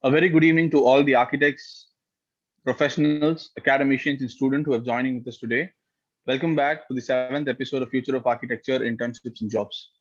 A very good evening to all the architects, professionals, academicians, and students who are joining with us today. Welcome back to the seventh episode of Future of Architecture, Internships, and Jobs.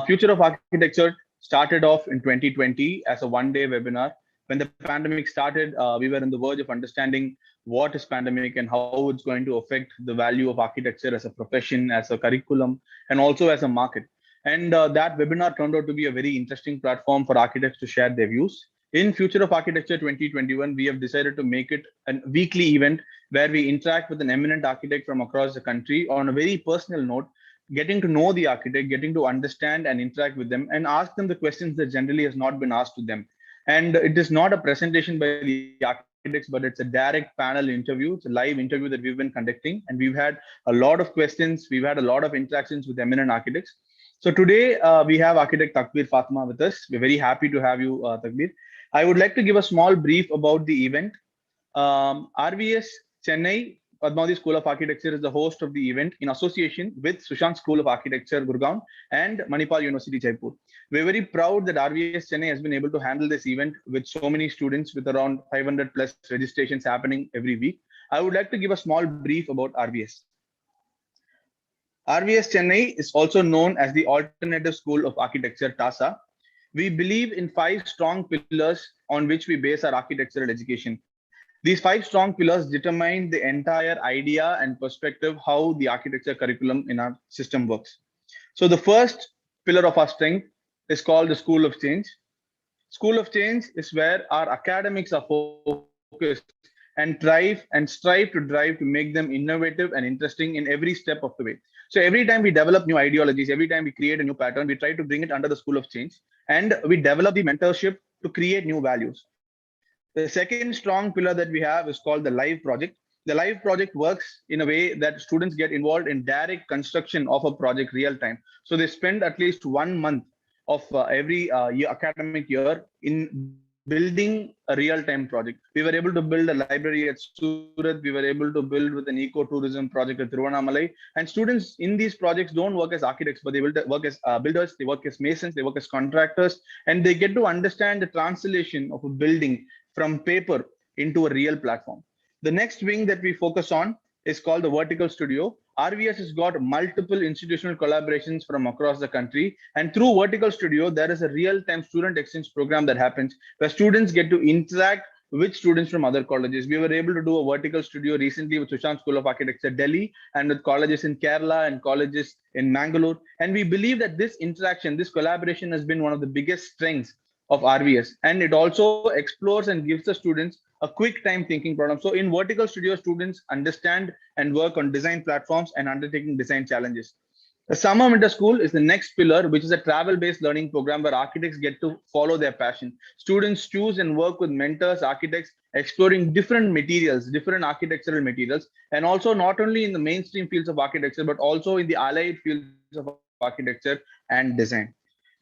Future of Architecture started off in 2020 as a one-day webinar. When the pandemic started, we were on the verge of understanding what is pandemic and how it's going to affect the value of architecture as a profession, as a curriculum, and also as a market. And that webinar turned out to be a very interesting platform for architects to share their views. In Future of Architecture 2021, we have decided to make it a weekly event where we interact with an eminent architect from across the country on a very personal note, getting to know the architect, getting to understand and interact with them, and ask them the questions that generally has not been asked to them. And it is not a presentation by the architects, but it's a direct panel interview. It's a live interview that we've been conducting, and we've had a lot of questions. We've had a lot of interactions with eminent architects. So today we have architect Takbir Fatima with us. We're very happy to have you, Takbir. I would like to give a small brief about the event. RVS Chennai, Padmavathy School of Architecture is the host of the event in association with Sushant School of Architecture, Gurugram, and Manipal University, Jaipur. We're very proud that RVS Chennai has been able to handle this event with so many students, with around 500 plus registrations happening every week. I would like to give a small brief about RVS. RVS Chennai is also known as the Alternative School of Architecture, TASA. We believe in 5 strong pillars on which we base our architectural education. These 5 strong pillars determine the entire idea and perspective how the architecture curriculum in our system works. So the first pillar of our strength is called the School of Change. School of Change is where our academics are focused and strive to make them innovative and interesting in every step of the way. So every time we develop new ideologies, every time we create a new pattern, we try to bring it under the School of Change, and we develop the mentorship to create new values. The second strong pillar that we have is called the Live Project. The Live Project works in a way that students get involved in direct construction of a project real time. So they spend at least 1 month of every academic year in building a real-time project. We were able to build a library at Surat. We were able to build with an eco-tourism project at Tiruvannamalai. And students in these projects don't work as architects, but they will work as builders, they work as masons, they work as contractors, and they get to understand the translation of a building from paper into a real platform. The next wing that we focus on is called the Vertical Studio. RVS has got multiple institutional collaborations from across the country. And through Vertical Studio, there is a real-time student exchange program that happens where students get to interact with students from other colleges. We were able to do a Vertical Studio recently with Sushant School of Architecture, Delhi, and with colleges in Kerala and colleges in Mangalore. And we believe that this interaction, this collaboration has been one of the biggest strengths of RVS. And it also explores and gives the students a quick time thinking problem. So in Vertical Studio, students understand and work on design platforms and undertaking design challenges. The Summer Winter School is the next pillar, which is a travel-based learning program where architects get to follow their passion. Students choose and work with mentors, architects, exploring different materials, different architectural materials, and also not only in the mainstream fields of architecture, but also in the allied fields of architecture and design.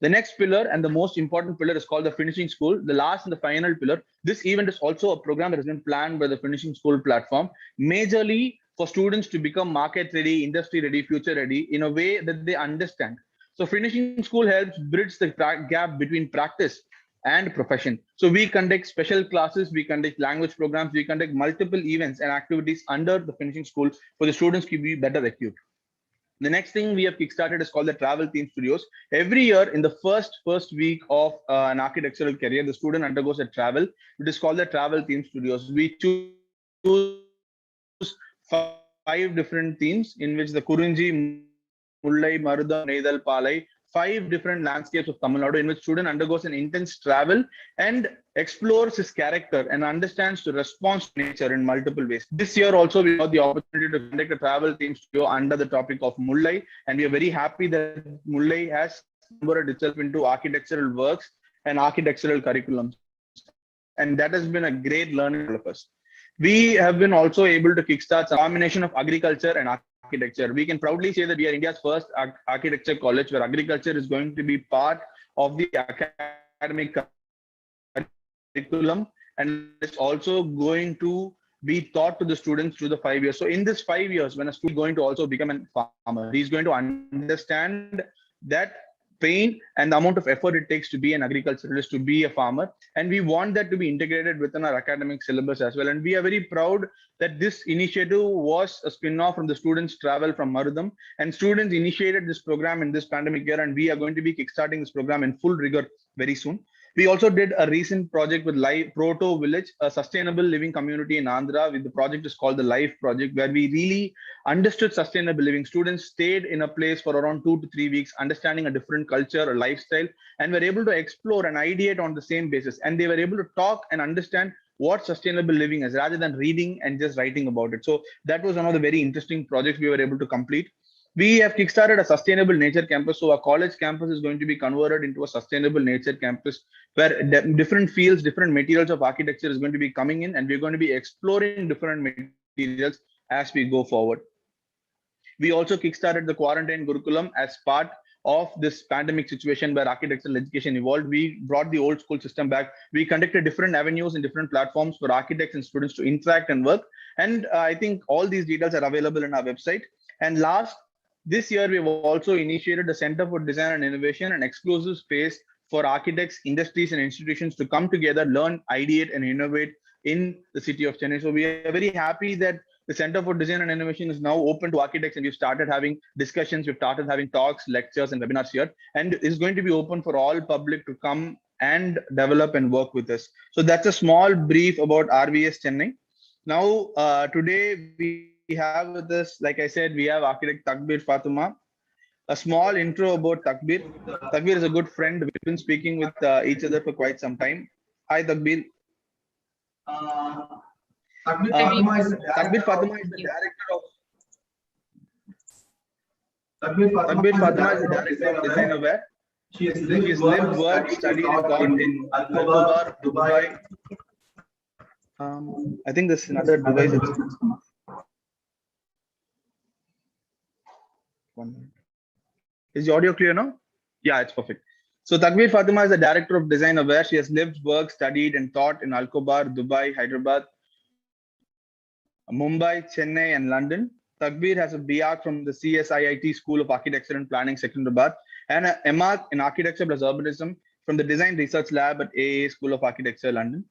The next pillar and the most important pillar is called the Finishing School, the last and the final pillar. This event is also a program that has been planned by the Finishing School platform, majorly for students to become market ready, industry ready, future ready in a way that they understand. So Finishing School helps bridge the gap between practice and profession. So we conduct special classes, we conduct language programs, we conduct multiple events and activities under the Finishing School for the students to be better equipped. The next thing we have kickstarted is called the Travel Theme Studios. Every year in the first week of an architectural career, the student undergoes a travel. It is called the Travel Theme Studios. We choose 5 different themes in which the Kurunji, Mullai, Marudam, Neidal, Palai, 5 different landscapes of Tamil Nadu in which student undergoes an intense travel and explores his character and understands to respond to nature in multiple ways. This year also we got the opportunity to conduct a travel theme studio under the topic of Mullai, and we are very happy that Mullai has converted itself into architectural works and architectural curriculums, and that has been a great learning for all of us. We have been also able to kickstart a combination of agriculture and architecture. We can proudly say that we are India's first architecture college where agriculture is going to be part of the academic curriculum, and it's also going to be taught to the students through the 5 years. So in this 5 years, when a student is going to also become a farmer, he's going to understand that pain and the amount of effort it takes to be an agriculturalist, to be a farmer. And we want that to be integrated within our academic syllabus as well. And we are very proud that this initiative was a spin-off from the students' travel from Marudam. And students initiated this program in this pandemic year, and we are going to be kickstarting this program in full rigor very soon. We also did a recent project with Life Proto Village, a sustainable living community in Andhra. With the project is called the Life Project, where we really understood sustainable living. Students stayed in a place for around 2 to 3 weeks, understanding a different culture or lifestyle, and were able to explore and ideate on the same basis. And they were able to talk and understand what sustainable living is, rather than reading and just writing about it. So that was one of the very interesting projects we were able to complete. We have kickstarted a sustainable nature campus. So our college campus is going to be converted into a sustainable nature campus, where different fields, different materials of architecture is going to be coming in, and we're going to be exploring different materials as we go forward. We also kickstarted the quarantine curriculum as part of this pandemic situation where architectural education evolved. We brought the old school system back. We conducted different avenues and different platforms for architects and students to interact and work. And I think all these details are available in our website. And last, this year, we've also initiated the Center for Design and Innovation, an exclusive space for architects, industries, and institutions to come together, learn, ideate, and innovate in the city of Chennai. So we are very happy that the Center for Design and Innovation is now open to architects, and we've started having discussions, we've started having talks, lectures, and webinars here, and it's going to be open for all public to come and develop and work with us. So that's a small brief about RVS Chennai. Now, today we have with us, like I said, we have architect Takbir Fatima. A small intro about Takbir. Takbir is a good friend. We've been speaking with each other for quite some time. Hi, Takbir. Takbir Fatima is the director of Takbir Fatima is the director of Design Aware. She has lived, worked, studied, and taught in Al-Kubar, Dubai. I think there's another device. Is the audio clear now? Yeah, it's perfect. So Takbir Fatima is the director of Design Aware. She has lived, worked, studied, and taught in Al-Kubar, Dubai, Hyderabad, Mumbai, Chennai, and London. Takbir has a BArch from the CSIIT School of Architecture and Planning, Secunderabad, and an MArch in Architecture plus Urbanism from the Design Research Lab at AA School of Architecture, London.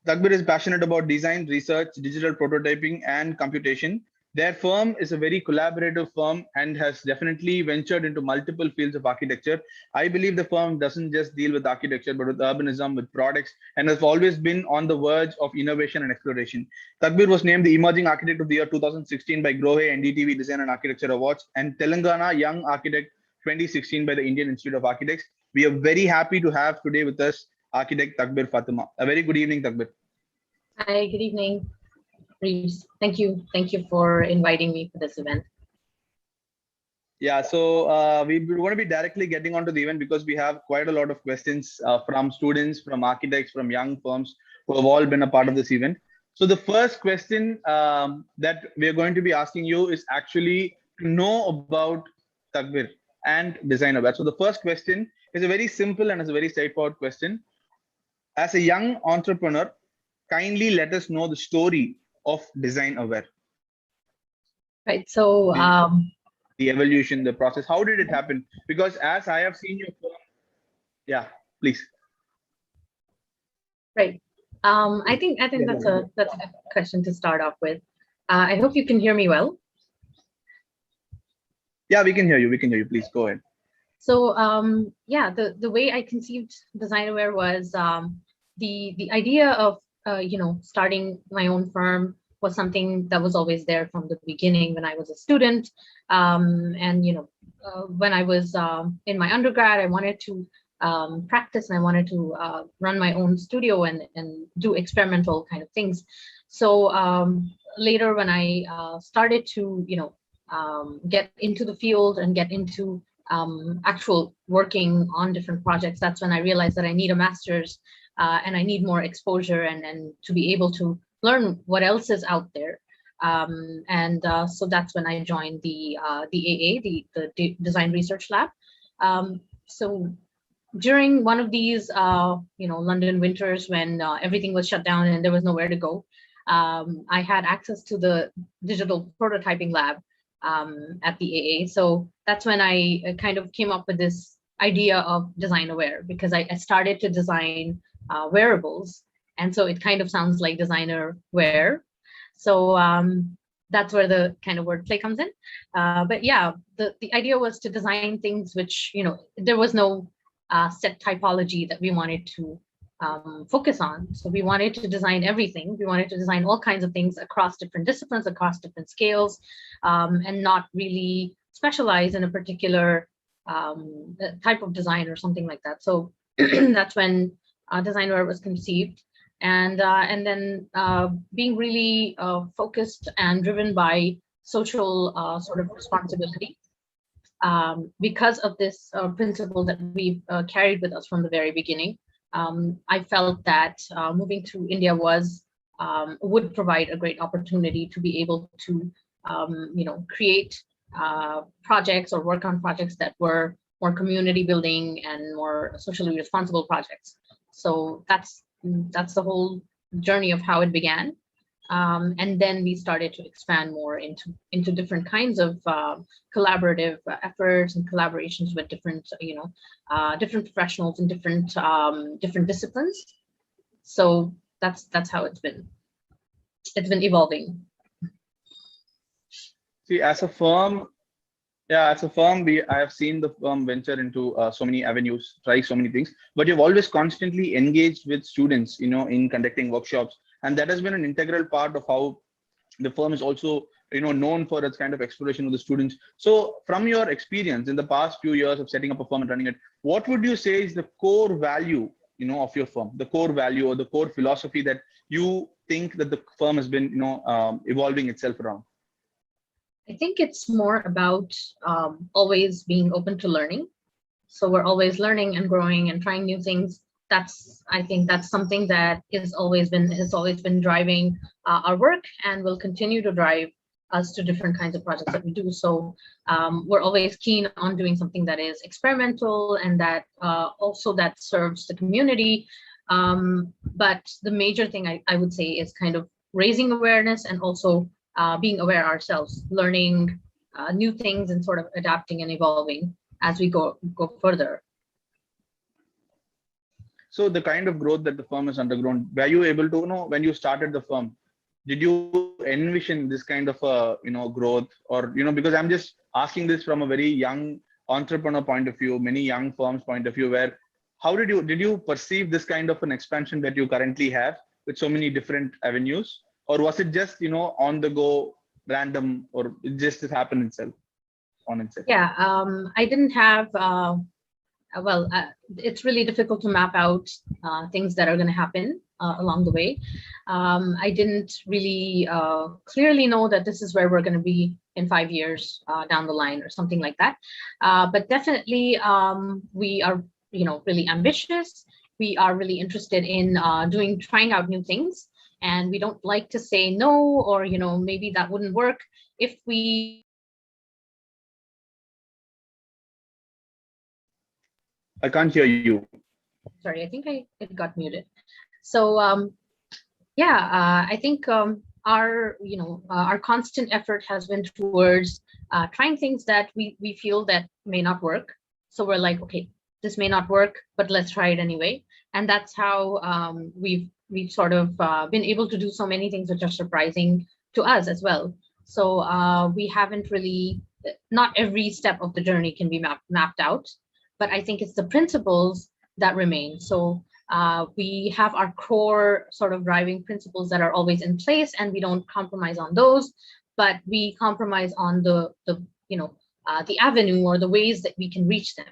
Takbir is passionate about design, research, digital prototyping, and computation. Their firm is a very collaborative firm and has definitely ventured into multiple fields of architecture. I believe the firm doesn't just deal with architecture, but with urbanism, with products, and has always been on the verge of innovation and exploration. Takbir was named the Emerging Architect of the Year 2016 by Grohe NDTV Design and Architecture Awards, and Telangana Young Architect 2016 by the Indian Institute of Architects. We are very happy to have today with us architect Takbir Fatima. A very good evening, Takbir. Hi, good evening. Thank you for inviting me for this event. Yeah, so we're going to be directly getting onto the event because we have quite a lot of questions from students, from architects, from young firms who have all been a part of this event. So the first question that we're going to be asking you is actually to know about Takbir and Design Aware. So the first question is a very simple and it's a very straightforward question. As a young entrepreneur, kindly let us know the story of Design Aware. Right. So the evolution, the process, how did it happen? Because as I have seen your firm, yeah, please. Right. I think that's a good question to start off with. I hope you can hear me well. Yeah, we can hear you. We can hear you. Please go ahead. So yeah, the way I conceived Design Aware was the idea of starting my own firm was something that was always there from the beginning when I was a student. And when I was in my undergrad, I wanted to practice and I wanted to run my own studio and do experimental kind of things. So later when I started to get into the field and get into actual working on different projects, that's when I realized that I need a master's and I need more exposure and to be able to learn what else is out there. So that's when I joined the AA, the Design Research Lab. So during one of these, London winters when everything was shut down and there was nowhere to go, I had access to the digital prototyping lab at the AA. So that's when I kind of came up with this idea of design aware, because I started to design wearables, and so it kind of sounds like designer wear. So that's where the kind of wordplay comes in. But yeah, the idea was to design things which, there was no set typology that we wanted to focus on. So we wanted to design everything. We wanted to design all kinds of things across different disciplines, across different scales, and not really specialize in a particular type of design or something like that. So that's when Designwear was conceived. And then being really focused and driven by social sort of responsibility. Because of this principle that we've carried with us from the very beginning, I felt that moving to India would provide a great opportunity to be able to, create projects or work on projects that were more community building and more socially responsible projects. So that's the whole journey of how it began. And then we started to expand more into different kinds of collaborative efforts and collaborations with different, different professionals in different disciplines. So that's how it's been evolving. See, as a firm, I have seen the firm venture into so many avenues, try so many things, but you've always constantly engaged with students, in conducting workshops. And that has been an integral part of how the firm is also, known for its kind of exploration with the students. So from your experience in the past few years of setting up a firm and running it, what would you say is the core value, of your firm, the core value or the core philosophy that you think that the firm has been, evolving itself around? I think it's more about always being open to learning. So we're always learning and growing and trying new things. I think that's something that has always been driving our work and will continue to drive us to different kinds of projects that we do. So we're always keen on doing something that is experimental and that also that serves the community. But the major thing I would say is kind of raising awareness and also being aware ourselves, learning new things and sort of adapting and evolving as we go further. So the kind of growth that the firm has undergone, were you able to, when you started the firm, did you envision this kind of, growth or, because I'm just asking this from a very young entrepreneur point of view, many young firms point of view, where did you perceive this kind of an expansion that you currently have with so many different avenues? Or was it just, on the go, random, or it just happened on itself? Yeah, I didn't have, it's really difficult to map out things that are going to happen along the way. I didn't really clearly know that this is where we're going to be in 5 years down the line or something like that. But definitely we are, really ambitious. We are really interested in trying out new things. And we don't like to say no, or, maybe that wouldn't work if we. I can't hear you. Sorry, I think it got muted. So I think our constant effort has been towards trying things that we feel that may not work. So we're like, okay, this may not work, but let's try it anyway. And that's how we've sort of been able to do so many things which are surprising to us as well. So we haven't really, not every step of the journey can be mapped out, but I think it's the principles that remain. So we have our core sort of driving principles that are always in place, and we don't compromise on those, but we compromise on the avenue or the ways that we can reach them.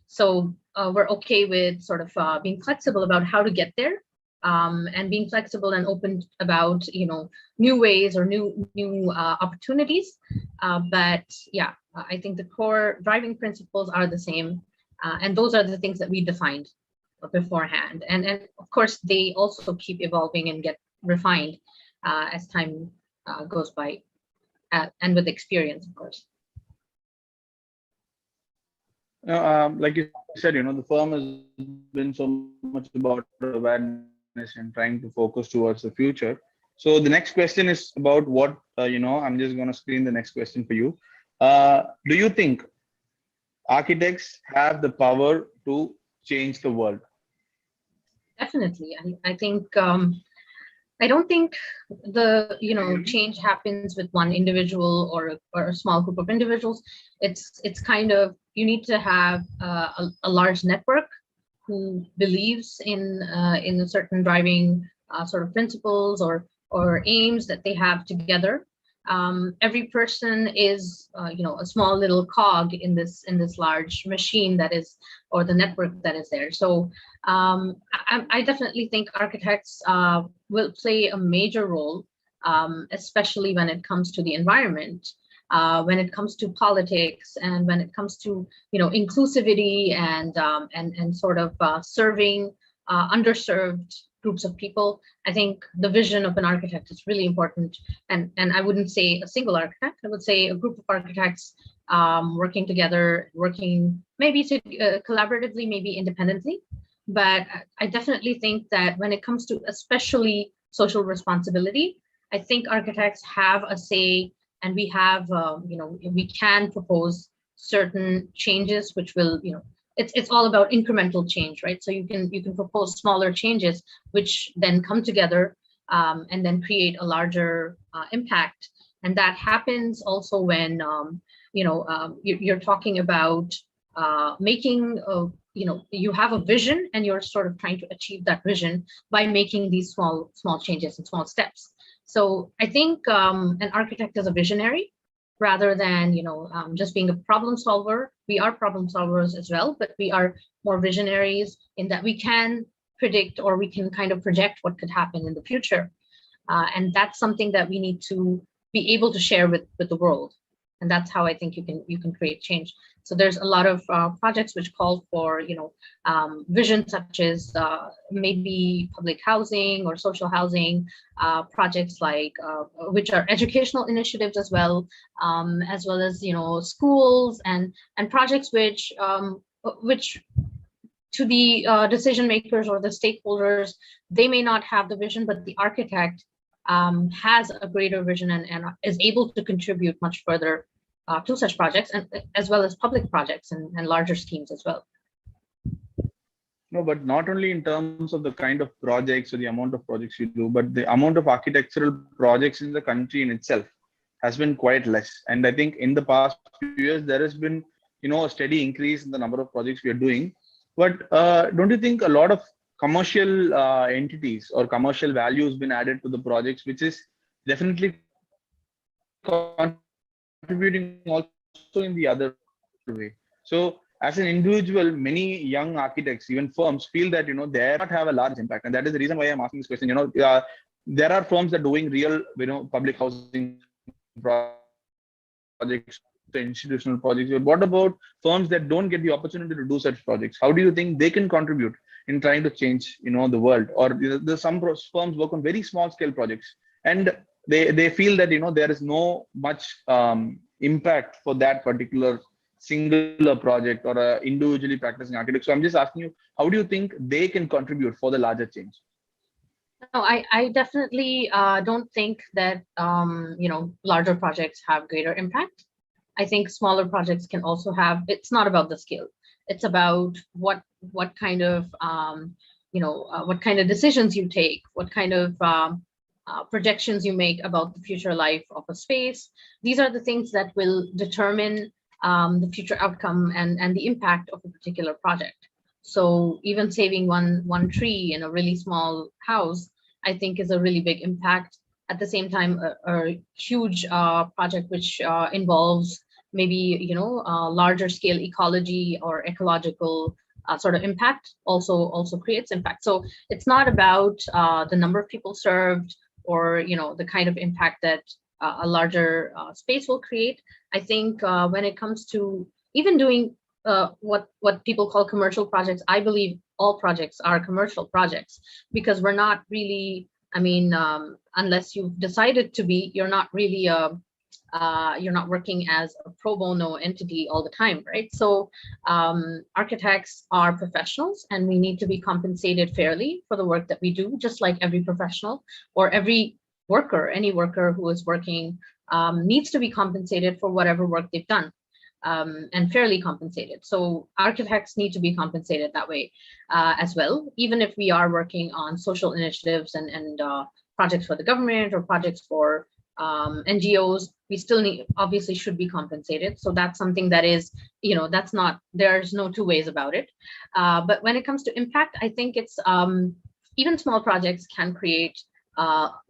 So we're okay with sort of being flexible about how to get there, and being flexible and open about new ways or new opportunities. But yeah, I think the core driving principles are the same, and those are the things that we defined beforehand. And of course, they also keep evolving and get refined as time goes by, and with experience, of course. Like you said, the firm has been so much about awareness and trying to focus towards the future. So the next question is about what, I'm just going to screen the next question for you. Do you think architects have the power to change the world. Definitely. I think I don't think the change happens with one individual or a small group of individuals. It's kind of, you need to have a large network who believes in a certain driving sort of principles or aims that they have together. Every person is a small little cog in this large machine that is, or the network that is there. So I definitely think architects will play a major role, especially when it comes to the environment, when it comes to politics, and when it comes to inclusivity and sort of serving underserved groups of people. I think the vision of an architect is really important, and I wouldn't say a single architect. I would say a group of architects working together, working maybe collaboratively, maybe independently. But I definitely think that when it comes to especially social responsibility, I think architects have a say, and we have, we can propose certain changes, which will, it's all about incremental change, right? So you can propose smaller changes, which then come together and then create a larger impact. And that happens also when, you're talking about making you have a vision, and you're sort of trying to achieve that vision by making these small changes and small steps. So I think an architect is a visionary rather than just being a problem solver. We are problem solvers as well, but we are more visionaries in that we can predict, or we can kind of project what could happen in the future, and that's something that we need to be able to share with the world. And that's how I think you can create change. So there's a lot of projects which call for vision, such as maybe public housing or social housing projects, like which are educational initiatives as well as schools and projects which to the decision makers or the stakeholders, they may not have the vision, but the architect has a greater vision and is able to contribute much further to such projects, and as well as public projects and larger schemes as well. No, but not only in terms of the kind of projects or the amount of projects you do, but the amount of architectural projects in the country in itself has been quite less. And I think in the past few years, there has been, a steady increase in the number of projects we are doing. But don't you think a lot of commercial entities or commercial value has been added to the projects, which is definitely contributing also in the other way? So as an individual, many young architects, even firms, feel that they not have a large impact, and that is the reason why I'm asking this question. There are firms that are doing real, public housing projects, institutional projects. But what about firms that don't get the opportunity to do such projects? How do you think they can contribute in trying to change, the world? Or there's some firms work on very small scale projects, and they feel that there is no much impact for that particular singular project or a individually practicing architect. So I'm just asking you, how do you think they can contribute for the larger change? No, I definitely don't think that larger projects have greater impact. I think smaller projects can also have. It's not about the scale. It's about what kind of what kind of decisions you take, what kind of projections you make about the future life of a space. These are the things that will determine the future outcome and the impact of a particular project. So even saving one tree in a really small house, I think, is a really big impact. At the same time, a huge project which involves maybe larger scale ecology or ecological sort of impact also creates impact. So it's not about the number of people served or the kind of impact that a larger space will create. I think when it comes to even doing what people call commercial projects, I believe all projects are commercial projects, because we're not really, unless you've decided to be, you're not really you're not working as a pro bono entity all the time, right? So architects are professionals, and we need to be compensated fairly for the work that we do, just like every professional or every worker, any worker who is working needs to be compensated for whatever work they've done. and fairly compensated. So architects need to be compensated that way as well, even if we are working on social initiatives and projects for the government or projects for NGOs, we still obviously should be compensated. So that's something that is, there's no two ways about it. But when it comes to impact, I think it's even small projects can create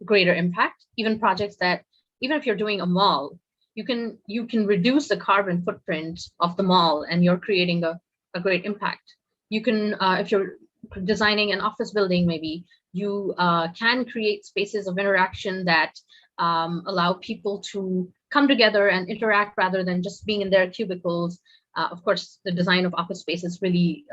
greater impact. Even projects that, even if you're doing a mall, you can reduce the carbon footprint of the mall and you're creating a great impact. You can, if you're designing an office building, maybe you can create spaces of interaction that allow people to come together and interact rather than just being in their cubicles. Of course, the design of office spaces really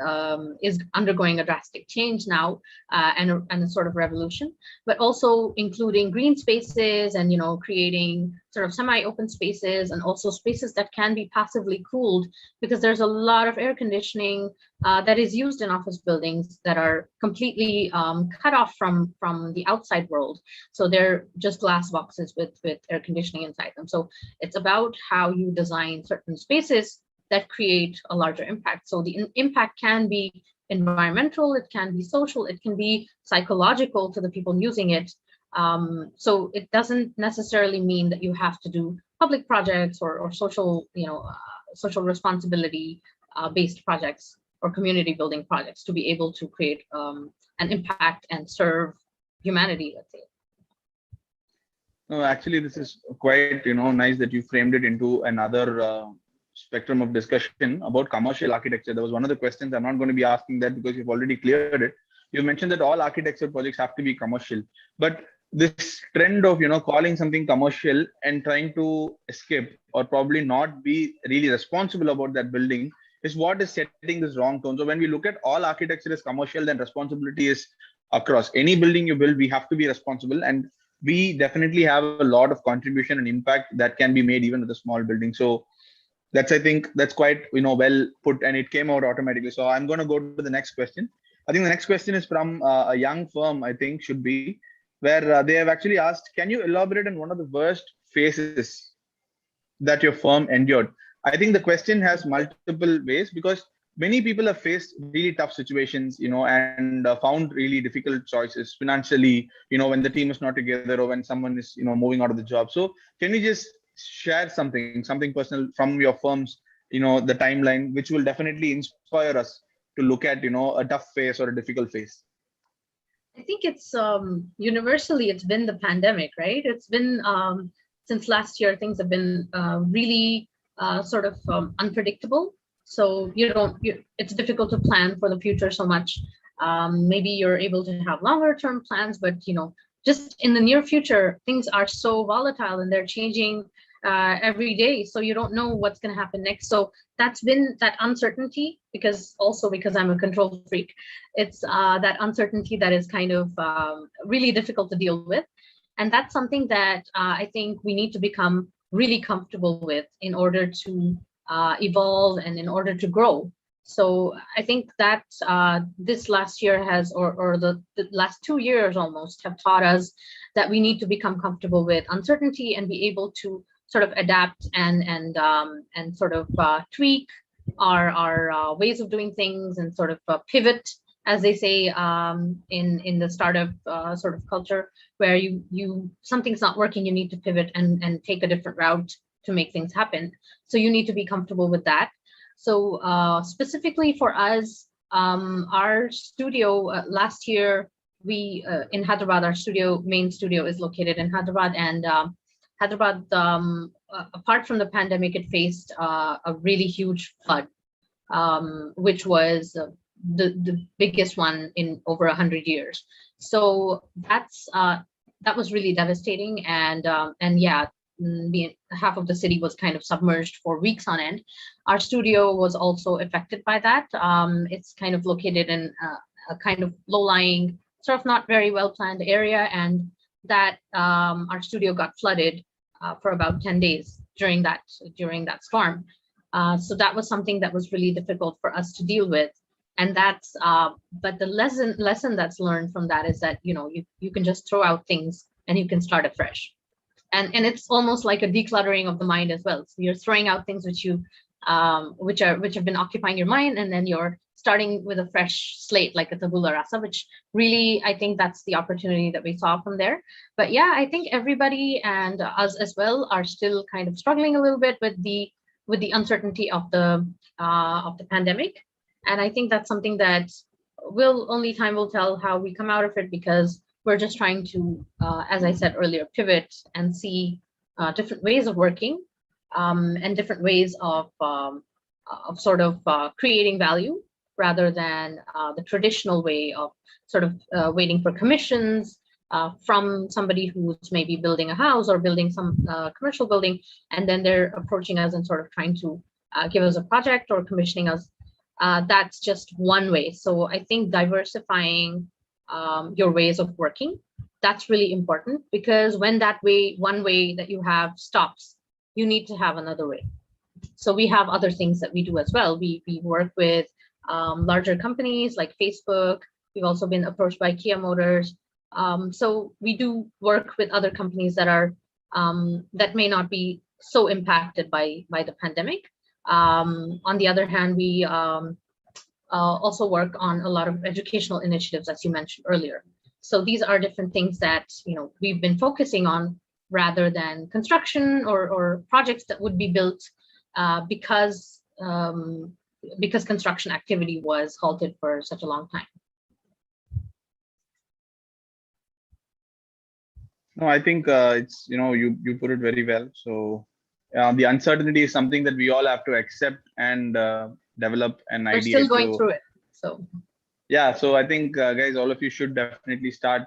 is undergoing a drastic change now and a sort of revolution, but also including green spaces and, creating sort of semi-open spaces and also spaces that can be passively cooled, because there's a lot of air conditioning that is used in office buildings that are completely cut off from the outside world. So they're just glass boxes with air conditioning inside them. So it's about how you design certain spaces that create a larger impact. So the impact can be environmental, it can be social, it can be psychological to the people using it. So it doesn't necessarily mean that you have to do public projects or social, social responsibility based projects or community building projects to be able to create an impact and serve humanity, let's say. No, actually, this is quite, nice that you framed it into another spectrum of discussion about commercial architecture. That was one of the questions. I'm not going to be asking that because you've already cleared it. You mentioned that all architecture projects have to be commercial, but this trend of calling something commercial and trying to escape or probably not be really responsible about that building is what is setting this wrong tone. So when we look at all architecture as commercial, then responsibility is across. Any building you build, we have to be responsible, and we definitely have a lot of contribution and impact that can be made even with a small building. So I think that's quite well put, and it came out automatically. So I'm going to go to the next question. I think the next question is from a young firm, I think should be, where they have actually asked, can you elaborate on one of the worst phases that your firm endured? I think the question has multiple ways, because many people have faced really tough situations, and found really difficult choices financially, when the team is not together or when someone is, moving out of the job. So can you just share something personal from your firm's, the timeline, which will definitely inspire us to look at, a tough phase or a difficult phase? I think it's universally, it's been the pandemic, right? It's been since last year, things have been really sort of unpredictable. So it's difficult to plan for the future so much. Maybe you're able to have longer term plans, but just in the near future, things are so volatile and they're changing every day. So you don't know what's going to happen next. So that's been that uncertainty, because I'm a control freak. It's that uncertainty that is kind of really difficult to deal with. And that's something that I think we need to become really comfortable with in order to evolve and in order to grow. So I think that this last year has, or the last 2 years almost, have taught us that we need to become comfortable with uncertainty and be able to sort of adapt and sort of tweak our ways of doing things and sort of pivot, as they say in the startup sort of culture, where you something's not working, you need to pivot and take a different route to make things happen. So you need to be comfortable with that. So specifically for us, our studio last year, we in Hyderabad, our main studio is located in Hyderabad, and Hyderabad, apart from the pandemic, it faced a really huge flood, which was the biggest one in over 100 years. So that was really devastating, and yeah, half of the city was kind of submerged for weeks on end. Our studio was also affected by that. It's kind of located in a kind of low-lying, sort of not very well-planned area, and that our studio got flooded for about 10 days during that storm. So that was something that was really difficult for us to deal with. And that's but the lesson that's learned from that is that you can just throw out things and you can start afresh. And it's almost like a decluttering of the mind as well. So you're throwing out things which you which have been occupying your mind, and then you're starting with a fresh slate, like a tabula rasa, which really, I think that's the opportunity that we saw from there. But yeah, I think everybody and us as well are still kind of struggling a little bit with the uncertainty of the pandemic. And I think that's something that only time will tell how we come out of it, because we're just trying to, as I said earlier, pivot and see different ways of working, and different ways of sort of creating value, rather than the traditional way of sort of waiting for commissions from somebody who's maybe building a house or building some commercial building, and then they're approaching us and sort of trying to give us a project or commissioning us. That's just one way. So I think diversifying your ways of working, that's really important, because when one way that you have stops, you need to have another way. So we have other things that we do as well. We work with larger companies like Facebook. We've also been approached by Kia Motors. So we do work with other companies that are that may not be so impacted by the pandemic. On the other hand, we also work on a lot of educational initiatives, as you mentioned earlier. So these are different things that we've been focusing on, rather than construction or projects that would be built because construction activity was halted for such a long time. No, I think it's you put it very well. So the uncertainty is something that we all have to accept and develop an idea. We're still going through it. So yeah, so I think guys, all of you should definitely start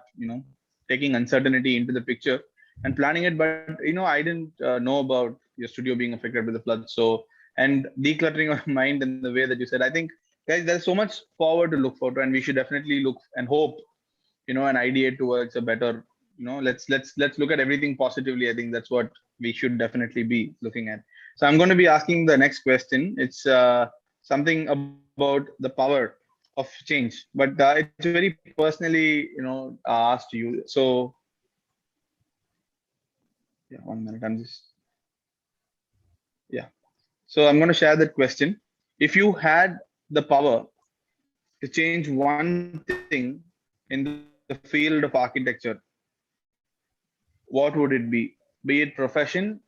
taking uncertainty into the picture and planning it. But I didn't know about your studio being affected by the flood. So, and decluttering our mind in the way that you said, I think guys, there's so much forward to look forward to, and we should definitely look and hope and ideate towards a better let's look at everything positively. I think that's what we should definitely be looking at. So I'm going to be asking the next question. It's something about the power of change, but it's very personally asked to you. So yeah, 1 minute. So I'm going to share that question. If you had the power to change one thing in the field of architecture, what would it be it profession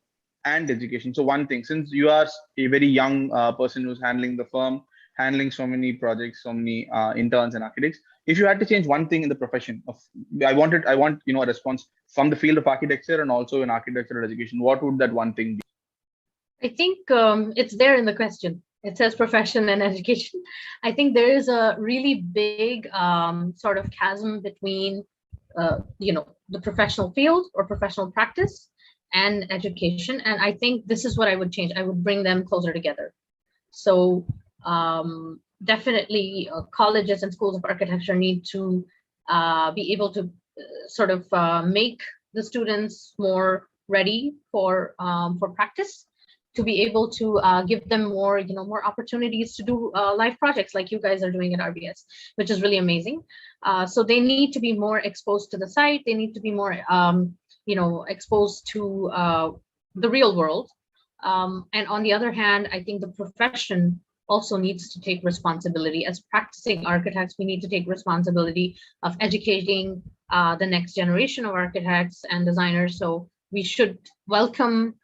and education? So one thing, since you are a very young person who's handling the firm, handling so many projects, so many interns and architects, if you had to change one thing in the profession of, I want a response from the field of architecture and also in architectural education, what would that one thing be? I think it's there in the question. It says profession and education. I think there is a really big sort of chasm between the professional field or professional practice and education. And I think this is what I would change. I would bring them closer together. So definitely colleges and schools of architecture need to be able to sort of make the students more ready for practice, to be able to give them more opportunities to do live projects like you guys are doing at RVS, which is really amazing. So they need to be more exposed to the site. They need to be more exposed to the real world. And on the other hand, I think the profession also needs to take responsibility. As practicing architects, we need to take responsibility of educating the next generation of architects and designers. So we should welcome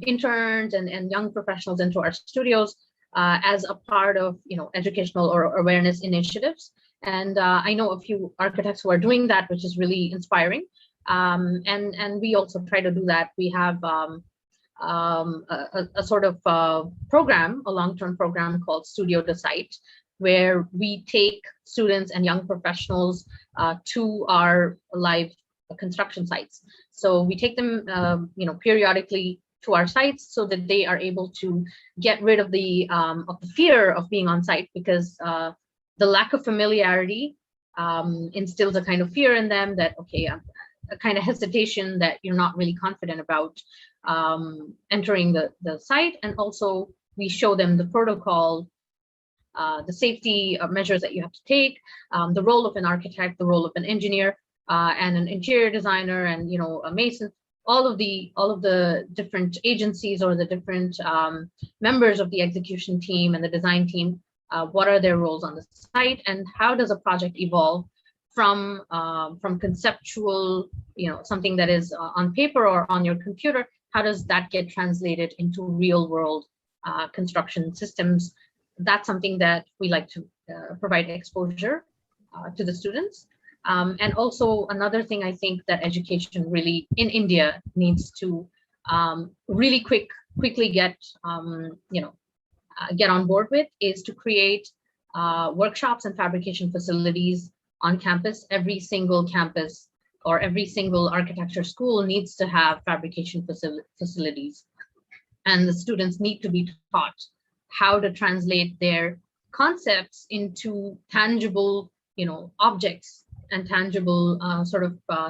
interns and young professionals into our studios as a part of educational or awareness initiatives. And I know a few architects who are doing that, which is really inspiring. And we also try to do that. We have a sort of program, a long-term program called Studio Decide, where we take students and young professionals to our live construction sites. So we take them periodically to our sites so that they are able to get rid of the fear of being on site, because the lack of familiarity instills a kind of fear in them that, okay, a kind of hesitation that you're not really confident about entering the site. And also we show them the protocol, the safety measures that you have to take, the role of an architect, the role of an engineer, and an interior designer, and a mason. all of the different agencies or the different members of the execution team and the design team, what are their roles on the site, and how does a project evolve from conceptual, something that is on paper or on your computer, how does that get translated into real world construction systems? That's something that we like to provide exposure to the students. And also another thing I think that education really in India needs to really quickly get get on board with is to create workshops and fabrication facilities on campus. Every single campus or every single architecture school needs to have fabrication facilities, and the students need to be taught how to translate their concepts into tangible, objects and tangible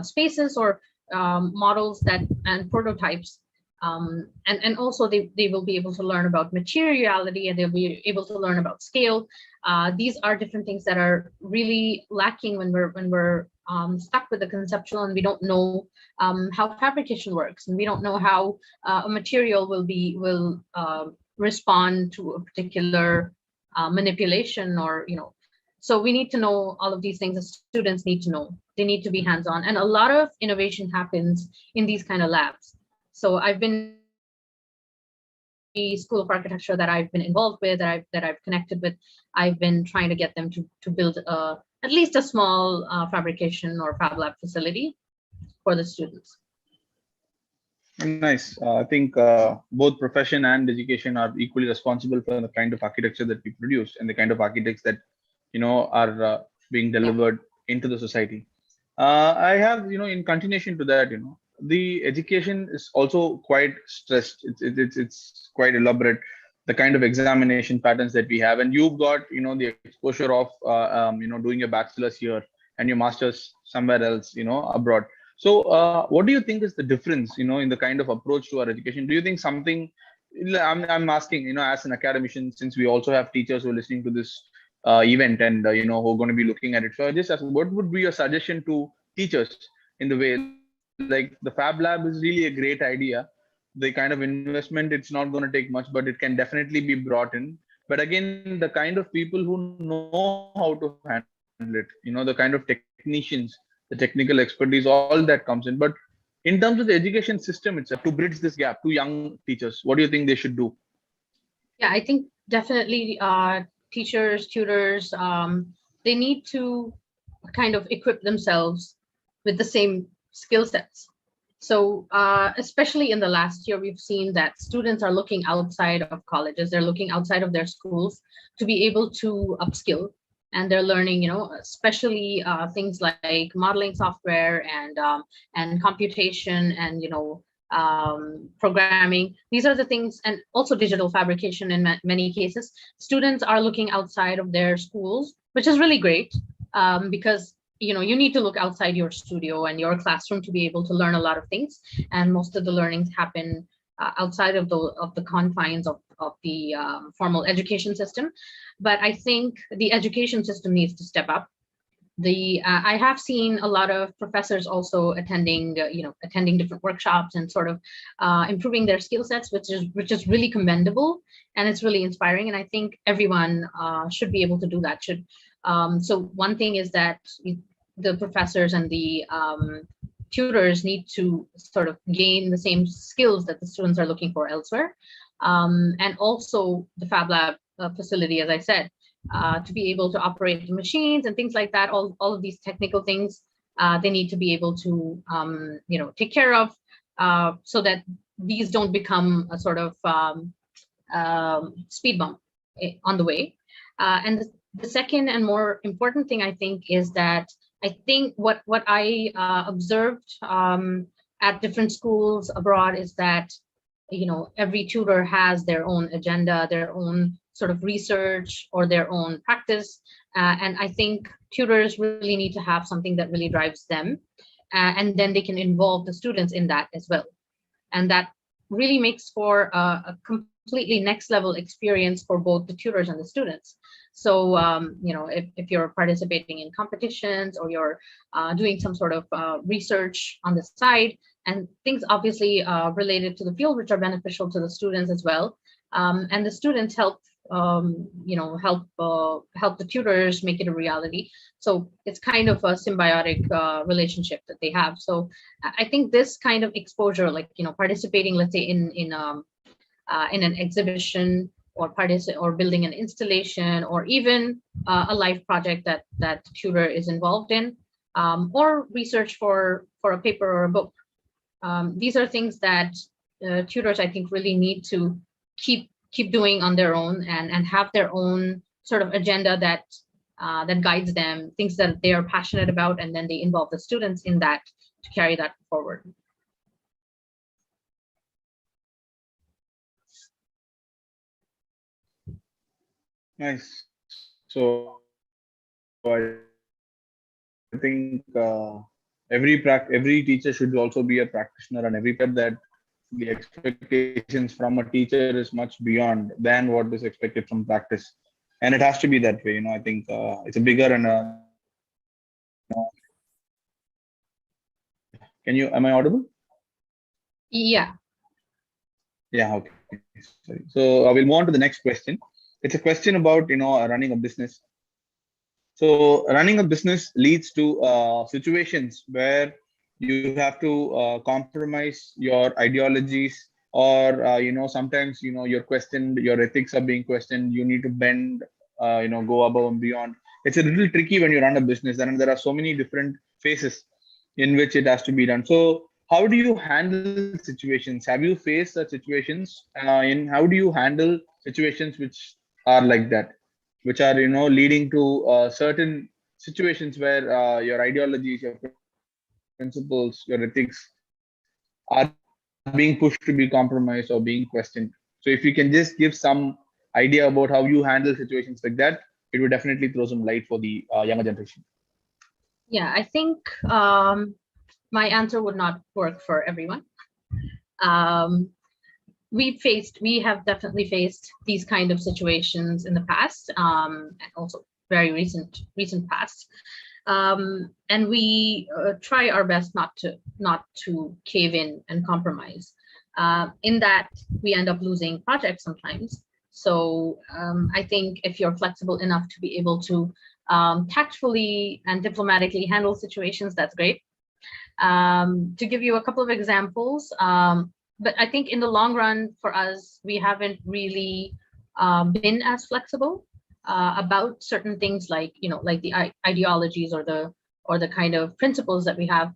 spaces or models and prototypes. And also they will be able to learn about materiality, and they'll be able to learn about scale. These are different things that are really lacking when we're stuck with the conceptual, and we don't know how fabrication works, and we don't know how a material will respond to a particular manipulation, or so we need to know all of these things. The students need to know. They need to be hands-on, and a lot of innovation happens in these kind of labs. So I've been the School of Architecture that I've been involved with, that I've connected with. I've been trying to get them to build at least a small fabrication or fab lab facility for the students. Nice. I think both profession and education are equally responsible for the kind of architecture that we produce and the kind of architects that are being delivered into the society. I have, in continuation to that, the education is also quite stressed. It's quite elaborate, the kind of examination patterns that we have, and you've got the exposure of doing your bachelor's here and your master's somewhere else, abroad. So what do you think is the difference, in the kind of approach to our education? Do you think something, I'm asking, as an academician, since we also have teachers who are listening to this event and, who are going to be looking at it. So I just ask, what would be your suggestion to teachers in the way, like the Fab Lab is really a great idea. The kind of investment, it's not going to take much, but it can definitely be brought in. But again, the kind of people who know how to handle it, the kind of technicians, the technical expertise, all that comes in. But in terms of the education system itself, to bridge this gap to young teachers, what do you think they should do? Yeah, I think definitely teachers, tutors, they need to kind of equip themselves with the same skill sets. So especially in the last year, we've seen that students are looking outside of colleges. They're looking outside of their schools to be able to upskill. And they're learning, especially things like modeling software and computation and, programming. These are the things, and also digital fabrication in many cases. Students are looking outside of their schools, which is really great because you need to look outside your studio and your classroom to be able to learn a lot of things, and most of the learnings happen outside of the confines of the formal education system. But I think the education system needs to step up. I have seen a lot of professors also attending different workshops and sort of improving their skill sets, which is really commendable, and it's really inspiring. And I think everyone should be able to do that. So one thing is that the professors and the tutors need to sort of gain the same skills that the students are looking for elsewhere. And also the Fab Lab facility, as I said, to be able to operate the machines and things like that, all of these technical things, they need to be able to, take care of so that these don't become a sort of speed bump on the way. And the second and more important thing, I think, is that I think what I observed at different schools abroad is that, every tutor has their own agenda, their own sort of research or their own practice. And I think tutors really need to have something that really drives them. And then they can involve the students in that as well. And that really makes for a completely next level experience for both the tutors and the students. So, if you're participating in competitions or you're doing some sort of research on the side, and things obviously related to the field, which are beneficial to the students as well. And the students help, help the tutors make it a reality. So it's kind of a symbiotic relationship that they have. So I think this kind of exposure, like, participating, let's say in an exhibition, or building an installation, or even a live project that the tutor is involved in, or research for a paper or a book. These are things that tutors, I think, really need to keep doing on their own, and have their own sort of agenda that guides them, things that they are passionate about, and then they involve the students in that to carry that forward. Nice. So I think every teacher should also be a practitioner, and that the expectations from a teacher is much beyond than what is expected from practice, and it has to be that way. I think it's a bigger and am I audible? Yeah. Yeah. Okay. Sorry. So I will move on to the next question. It's a question about running a business. So running a business leads to situations where you have to compromise your ideologies, or sometimes you're questioned, your ethics are being questioned. You need to bend, go above and beyond. It's a little tricky when you run a business, and there are so many different phases in which it has to be done. So how do you handle situations? Have you faced such situations? In how do you handle situations which are like that, which are leading to certain situations where your ideologies, your principles, your ethics are being pushed to be compromised or being questioned? So if you can just give some idea about how you handle situations like that, it would definitely throw some light for the younger generation. Yeah, I think my answer would not work for everyone. We have definitely faced these kind of situations in the past, and also very recent past. And we try our best not to cave in and compromise. In that, we end up losing projects sometimes. So I think if you're flexible enough to be able to tactfully and diplomatically handle situations, that's great. To give you a couple of examples, but I think in the long run for us, we haven't really been as flexible about certain things, like like the ideologies or the kind of principles that we have.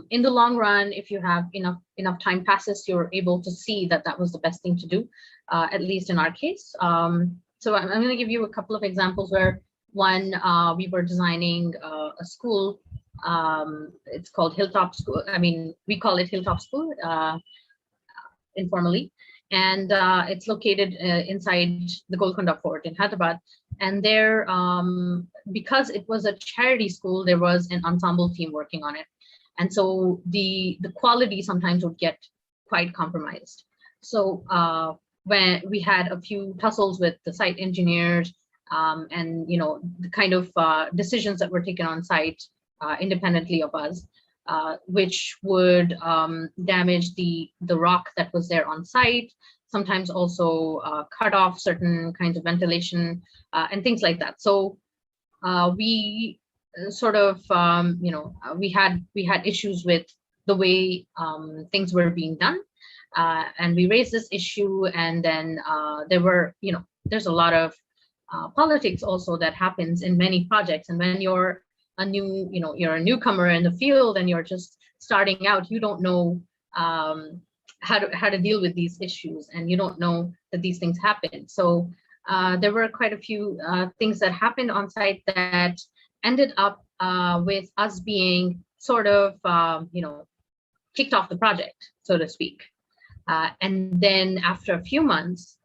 In the long run, if you have enough time passes, you're able to see that was the best thing to do, at least in our case. So I'm going to give you a couple of examples where one, we were designing a school. It's called Hilltop School. I mean, we call it Hilltop School informally, and it's located inside the Golconda Fort in Hyderabad. And there, because it was a charity school, there was an ensemble team working on it, and so the quality sometimes would get quite compromised. So when we had a few tussles with the site engineers, and the kind of decisions that were taken on site independently of us, which would damage the rock that was there on site, sometimes also cut off certain kinds of ventilation and things like that. So we sort of, we had issues with the way things were being done, and we raised this issue, and then there were, there's a lot of politics also that happens in many projects, and when you're you're a newcomer in the field and you're just starting out, you don't know how to deal with these issues, and you don't know that these things happen. So there were quite a few things that happened on site that ended up with us being sort of kicked off the project, so to speak. And then after a few months,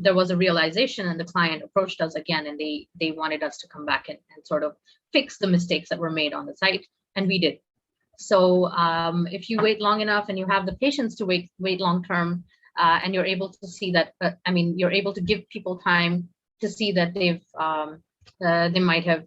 there was a realization, and the client approached us again, and they wanted us to come back and sort of fix the mistakes that were made on the site, and we did. So if you wait long enough and you have the patience to wait long term, and you're able to see that, you're able to give people time to see that they might have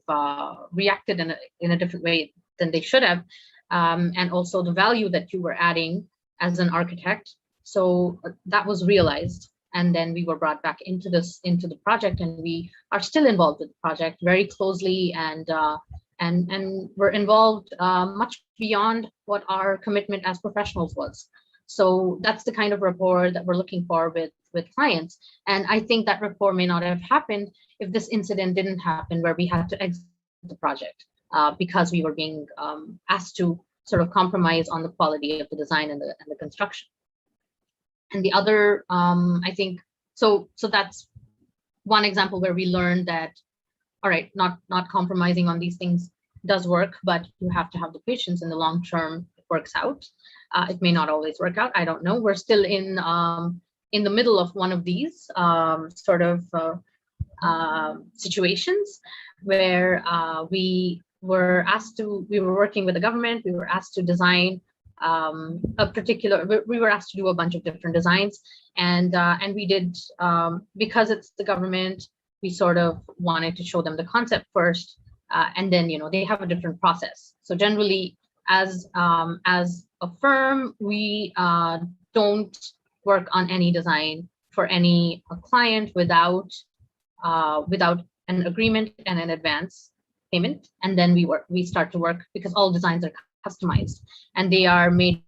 reacted in a different way than they should have. and also the value that you were adding as an architect. So that was realized. And then we were brought back into the project, and we are still involved with the project very closely, and we're involved much beyond what our commitment as professionals was. So that's the kind of rapport that we're looking for with clients. And I think that rapport may not have happened if this incident didn't happen, where we had to exit the project because we were being asked to sort of compromise on the quality of the design and the construction. And the other, I think, so that's one example where we learned that, all right, not compromising on these things does work, but you have to have the patience in the long term. It works out. It may not always work out. I don't know. We're still in the middle of one of these situations where we were working with the government. We were asked to design we were asked to do a bunch of different designs, and we did, because it's the government, we sort of wanted to show them the concept first, and then, they have a different process. So generally, as a firm, we don't work on any design for any client without an agreement and an advance payment, and then we start to work, because all designs are customized and they are made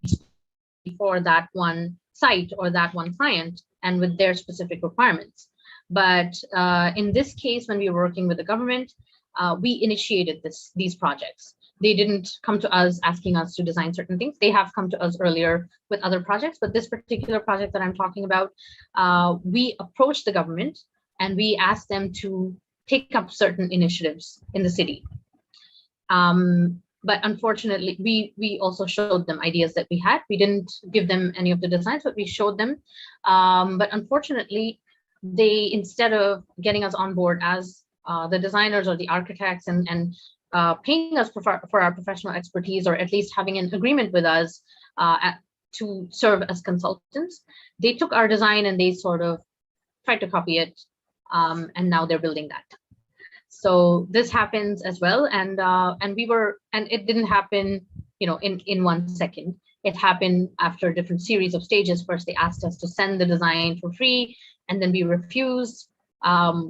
for that one site or that one client and with their specific requirements. But in this case, when we were working with the government, we initiated these projects. They didn't come to us asking us to design certain things. They have come to us earlier with other projects, but this particular project that I'm talking about, we approached the government and we asked them to take up certain initiatives in the city. But unfortunately, we also showed them ideas that we had. We didn't give them any of the designs, but we showed them. But unfortunately, they, instead of getting us on board as the designers or the architects and paying us for our professional expertise, or at least having an agreement with us to serve as consultants, they took our design and they sort of tried to copy it, and now they're building that. So this happens as well, and it didn't happen, in 1 second. It happened after a different series of stages. First, they asked us to send the design for free, and then we refused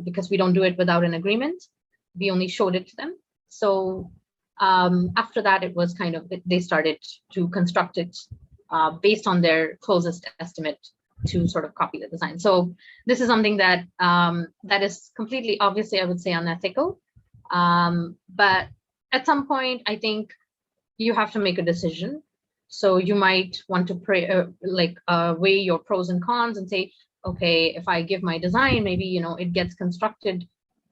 because we don't do it without an agreement. We only showed it to them. So after that, it was kind of, they started to construct it based on their closest estimate to sort of copy the design. So this is something that that is completely, obviously, I would say, unethical. But at some point, I think you have to make a decision. So you might want to weigh your pros and cons and say, okay, if I give my design, maybe it gets constructed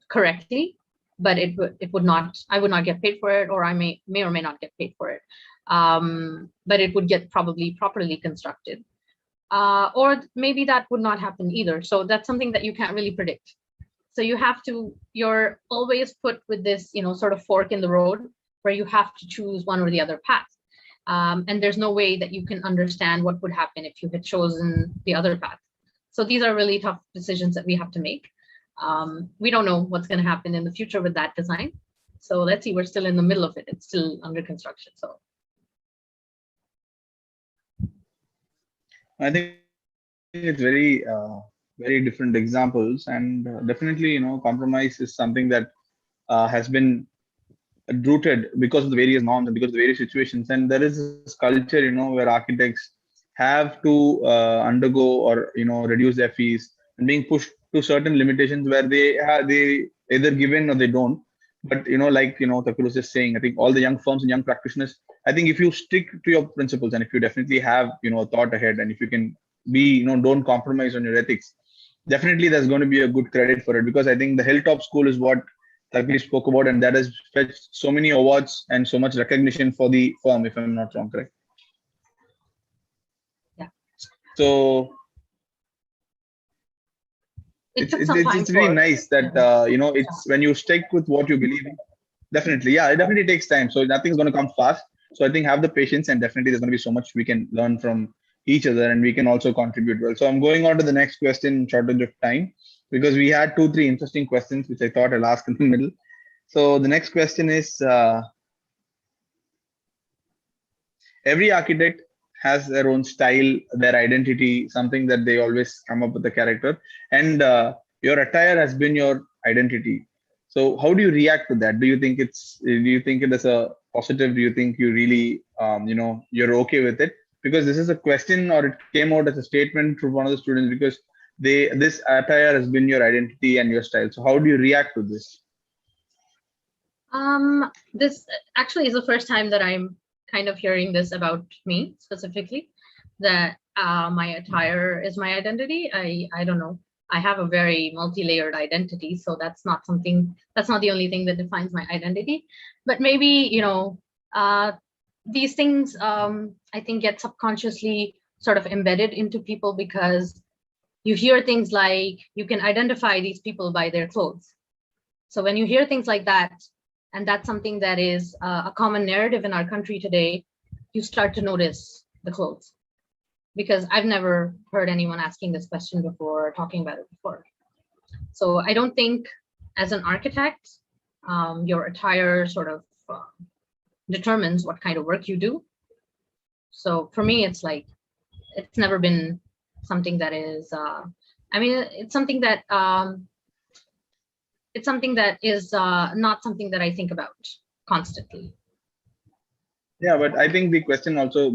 correctly, but I would not get paid for it, or I may or may not get paid for it. But it would get probably properly constructed. Or maybe that would not happen either. So that's something that you can't really predict. So you're always put with this, sort of fork in the road where you have to choose one or the other path. And there's no way that you can understand what would happen if you had chosen the other path. So these are really tough decisions that we have to make. We don't know what's going to happen in the future with that design. So let's see, we're still in the middle of it. It's still under construction. So I think it's very, very different examples, and definitely, compromise is something that has been rooted because of the various norms and because of the various situations. And there is this culture, where architects have to undergo or reduce their fees and being pushed to certain limitations where they either give in or they don't. But Takbir was just saying, I think all the young firms and young practitioners, I think if you stick to your principles and if you definitely have thought ahead, and if you can be don't compromise on your ethics, definitely there's going to be a good credit for it. Because I think the Hilltop School is what Takbir spoke about, and that has fetched so many awards and so much recognition for the firm, if I'm not wrong, correct? Yeah. So it's really nice that it's when you stick with what you believe in. Definitely, yeah, it definitely takes time. So nothing's going to come fast. So I think have the patience, and definitely there's going to be so much we can learn from each other, and we can also contribute well. So I'm going on to the next question, shortage of time, because we had 2-3 interesting questions which I thought I'll ask in the middle. So the next question is, every architect has their own style, their identity, something that they always come up with a character. And your attire has been your identity. So how do you react to that? Do you think it is a positive? Do you think you really, you're okay with it? Because this is a question, or it came out as a statement from one of the students, because this attire has been your identity and your style. So how do you react to this? This actually is the first time that I'm kind of hearing this about me specifically, that my attire is my identity. I don't know. I have a very multi-layered identity, so that's not the only thing that defines my identity. But maybe, these things I think get subconsciously sort of embedded into people, because you hear things like you can identify these people by their clothes. So when you hear things like that, and that's something that is a common narrative in our country today, you start to notice the clothes. Because I've never heard anyone asking this question before, or talking about it before. So I don't think, as an architect, your attire sort of determines what kind of work you do. So for me, it's never been something that is, it's something that is not something that I think about constantly. Yeah, but I think the question also,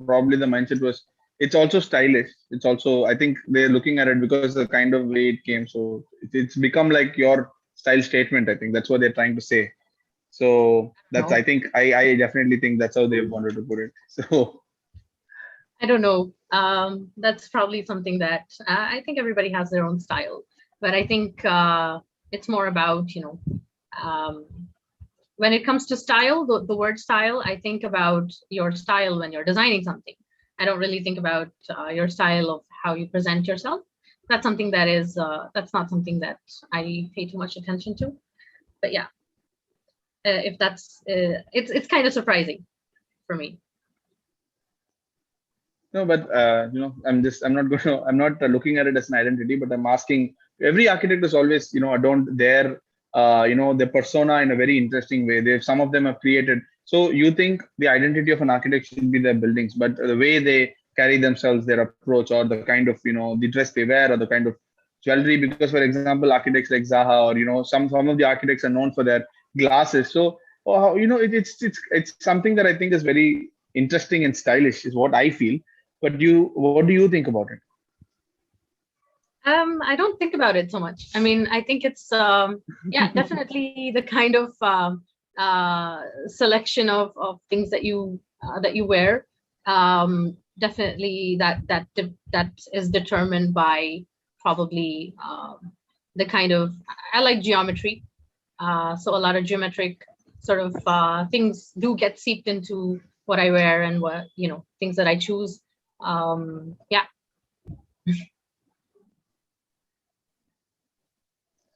probably the mindset was, it's also stylish. It's also, I think they're looking at it because the kind of way it came. So it's become like your style statement. I think that's what they're trying to say. So that's, I think, I definitely think that's how they wanted to put it. So I don't know. That's probably something that I think everybody has their own style, but I think it's more about, when it comes to style, the word style, I think about your style when you're designing something. I don't really think about your style of how you present yourself. That's something that is, that's not something that I pay too much attention to. But yeah, if that's, it's kind of surprising for me. no, but I'm not looking at it as an identity, but I'm asking. Every architect is always, adorned their, their persona in a very interesting way. Some of them have created. So you think the identity of an architect should be their buildings, but the way they carry themselves, their approach, or the kind of, the dress they wear, or the kind of jewelry. Because, for example, architects like Zaha, or some of the architects are known for their glasses. So, it's something that I think is very interesting and stylish, is what I feel. But what do you think about it? I don't think about it so much. I mean, I think it's definitely the kind of selection of things that you wear. Definitely that is determined by probably the kind of, I like geometry. So a lot of geometric sort of things do get seeped into what I wear and what, things that I choose. Yeah.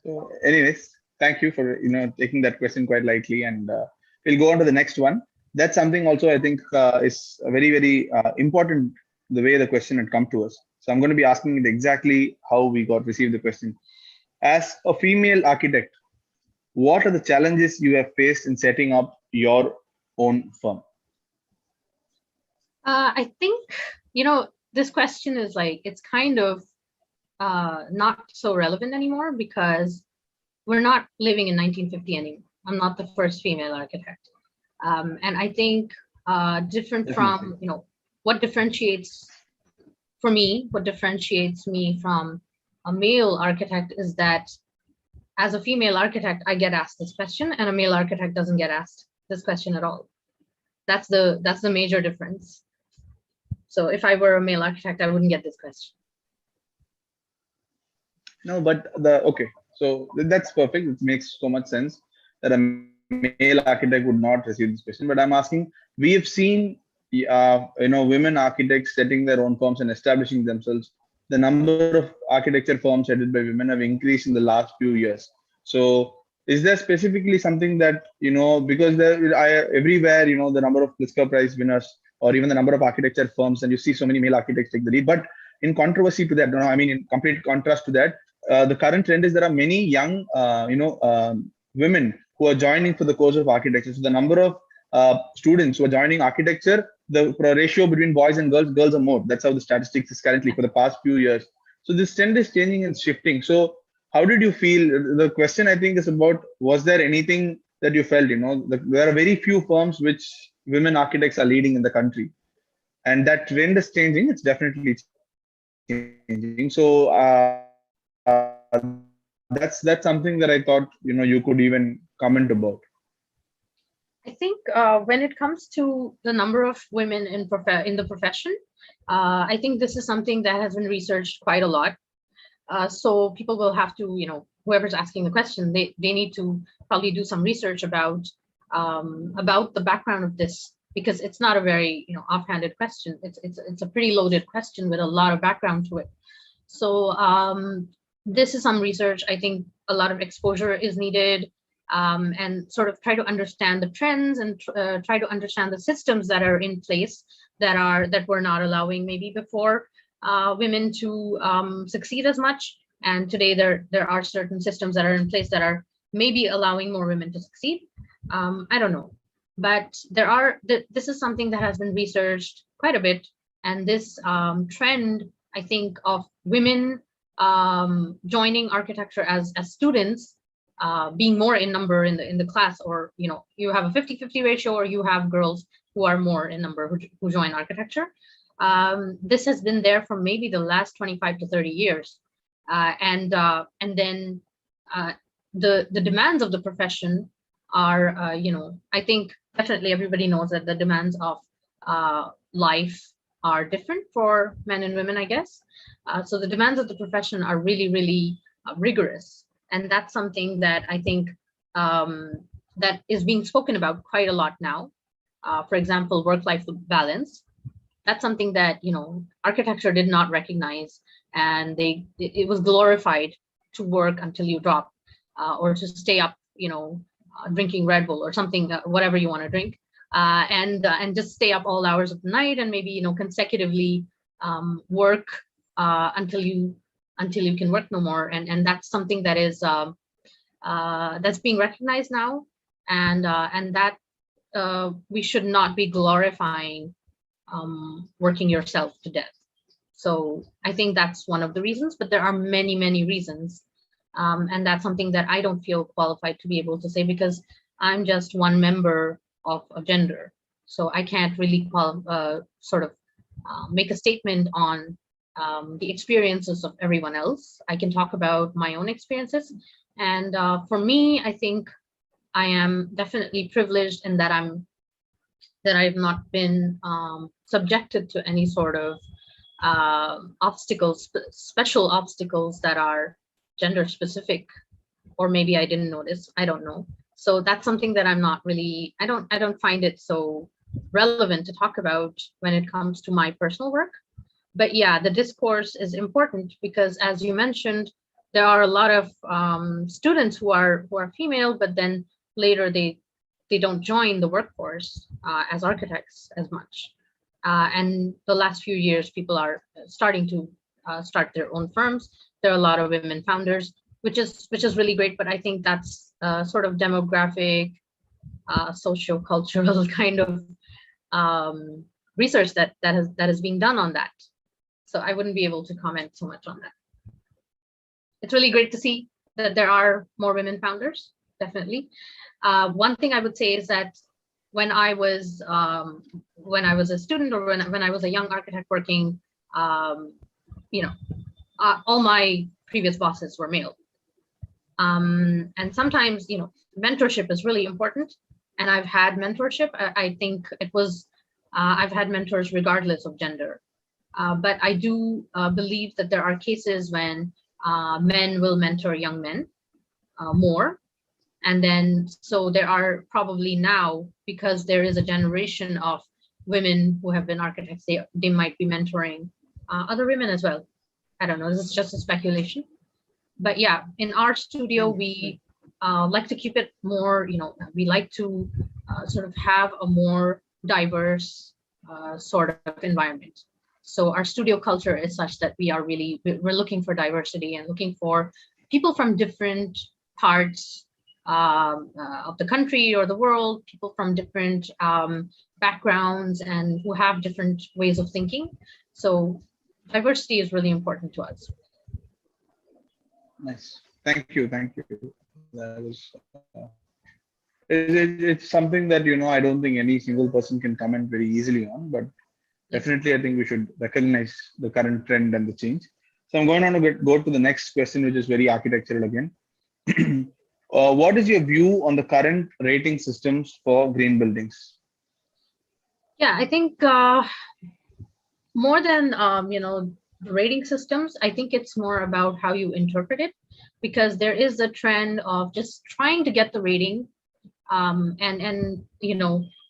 So anyways, thank you for taking that question quite lightly, and we'll go on to the next one. That's something also I think is very, very important, the way the question had come to us. So I'm going to be asking it exactly how we received the question. As a female architect, what are the challenges you have faced in setting up your own firm? I think, this question is it's kind of not so relevant anymore, because we're not living in 1950 anymore. I'm not the first female architect. And I think different from, what differentiates me from a male architect is that as a female architect, I get asked this question, and a male architect doesn't get asked this question at all. That's the major difference. So if I were a male architect, I wouldn't get this question. No, but okay. So that's perfect. It makes so much sense that a male architect would not receive this question. But I'm asking, we have seen, women architects setting their own firms and establishing themselves. The number of architecture firms headed by women have increased in the last few years. So is there specifically something that, because everywhere, the number of Pritzker Prize winners, or even the number of architecture firms, and you see so many male architects take the lead. But in controversy to that, in complete contrast to that, the current trend is there are many young, women who are joining for the course of architecture. So the number of students who are joining architecture the ratio between boys and girls are more. That's how the statistics is currently for the past few years. So this trend is changing and shifting. So how did you feel? The question I think is about, was there anything that you felt, there are very few firms which women architects are leading in the country, and that trend is changing. It's definitely changing. So that's something that I thought, you could even comment about. I think when it comes to the number of women in the profession, I think this is something that has been researched quite a lot. So people will have to, whoever's asking the question, they need to probably do some research about the background of this, because it's not a very offhanded question. It's a pretty loaded question with a lot of background to it. So this is some research. I think a lot of exposure is needed, and sort of try to understand the trends and try to understand the systems that are in place that were not allowing maybe before women to succeed as much. And today there are certain systems that are in place that are maybe allowing more women to succeed. I don't know, but this is something that has been researched quite a bit. And this trend, I think, of women joining architecture as students, being more in number in the class, or you have a 50-50 ratio, or you have girls who are more in number who join architecture. This has been there for maybe the last 25 to 30 years. And then the demands of the profession are, I think definitely everybody knows that the demands of life are different for men and women, I guess. So the demands of the profession are really, really rigorous. And that's something that I think that is being spoken about quite a lot now. For example, work-life balance. That's something that architecture did not recognize, and it was glorified to work until you drop, or to stay up, drinking Red Bull or something, whatever you want to drink, and just stay up all hours of the night, and maybe consecutively work until you can work no more. And that's something that is that's being recognized now, and that we should not be glorifying working yourself to death. So I think that's one of the reasons, but there are many, many reasons. And that's something that I don't feel qualified to be able to say, because I'm just one member of a gender. So I can't really make a statement on the experiences of everyone else. I can talk about my own experiences. And for me, I think I am definitely privileged in that I've not been subjected to any sort of obstacles, special obstacles that are gender specific, or maybe I didn't notice. I don't know. So that's something that I'm not really, I don't find it so relevant to talk about when it comes to my personal work. But yeah, the discourse is important because, as you mentioned, there are a lot of students who are female, but then later they don't join the workforce as architects as much. And the last few years, people are starting to start their own firms. There are a lot of women founders, which is really great. But I think that's sort of demographic, socio-cultural kind of research that is being done on that. So I wouldn't be able to comment so much on that. It's really great to see that there are more women founders, definitely. One thing I would say is that when I was a student, or when I was a young architect working, all my previous bosses were male. And sometimes, mentorship is really important. And I've had mentorship. I think it was, I've had mentors regardless of gender. But I do believe that there are cases when men will mentor young men more. And then, so there are probably now, because there is a generation of women who have been architects, they might be mentoring other women as well. I don't know, this is just a speculation. But yeah, in our studio, we like to keep it more, we like to sort of have a more diverse sort of environment. So our studio culture is such that we're looking for diversity and looking for people from different parts of the country or the world, people from different backgrounds and who have different ways of thinking. So diversity is really important to us. Nice. Thank you. Thank you. That was, it's something that, I don't think any single person can comment very easily on, but definitely I think we should recognize the current trend and the change. So I'm going to go to the next question, which is very architectural again. What is your view on the current rating systems for green buildings? Yeah, I think more than the rating systems, I think it's more about how you interpret it, because there is a trend of just trying to get the rating and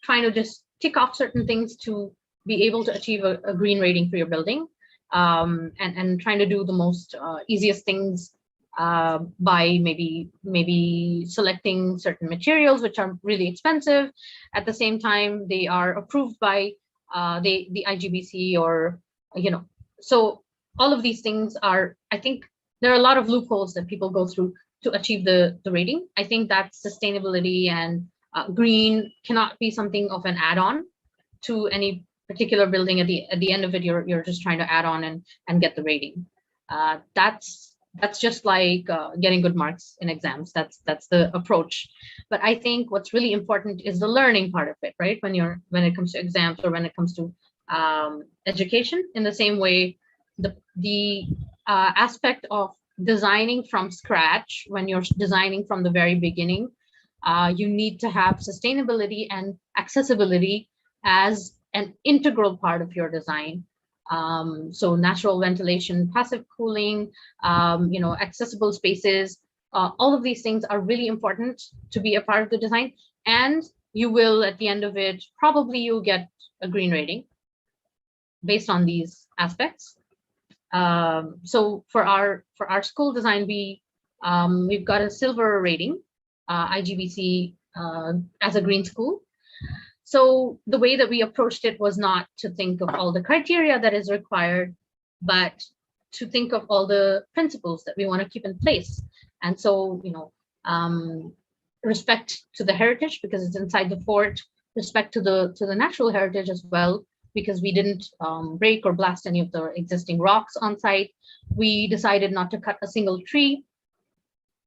trying to just tick off certain things to be able to achieve a green rating for your building, and trying to do the most easiest things by maybe selecting certain materials which are really expensive. At the same time, they are approved by the IGBC, or so all of these things are, I think there are a lot of loopholes that people go through to achieve the rating. I think that sustainability and green cannot be something of an add-on to any particular building. At the end of it, you're just trying to add on and get the rating. That's just like getting good marks in exams. That's the approach. But I think what's really important is the learning part of it, right? When it comes to exams, or when it comes to education. In the same way, the aspect of designing from scratch, when you're designing from the very beginning, you need to have sustainability and accessibility as an integral part of your design. So natural ventilation, passive cooling, accessible spaces, all of these things are really important to be a part of the design. And you will, at the end of it, probably you'll get a green rating based on these aspects. So for our school design, we've got a silver rating, IGBC, as a green school. So the way that we approached it was not to think of all the criteria that is required, but to think of all the principles that we want to keep in place. And so, respect to the heritage, because it's inside the fort, respect to the natural heritage as well, because we didn't break or blast any of the existing rocks on site. We decided not to cut a single tree.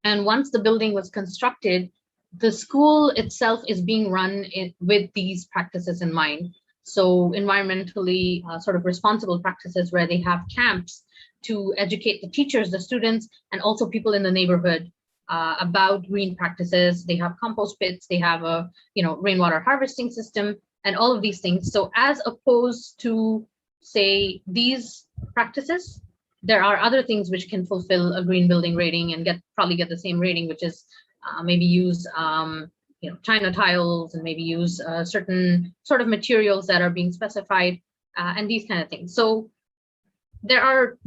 And once the building was constructed, the school itself is being run with these practices in mind. So environmentally sort of responsible practices, where they have camps to educate the teachers, the students, and also people in the neighborhood about green practices. They have compost pits, they have a rainwater harvesting system, and all of these things. So as opposed to, say, these practices, there are other things which can fulfill a green building rating and probably get the same rating, which is maybe use China tiles, and maybe use certain sort of materials that are being specified, and these kind of things. So there are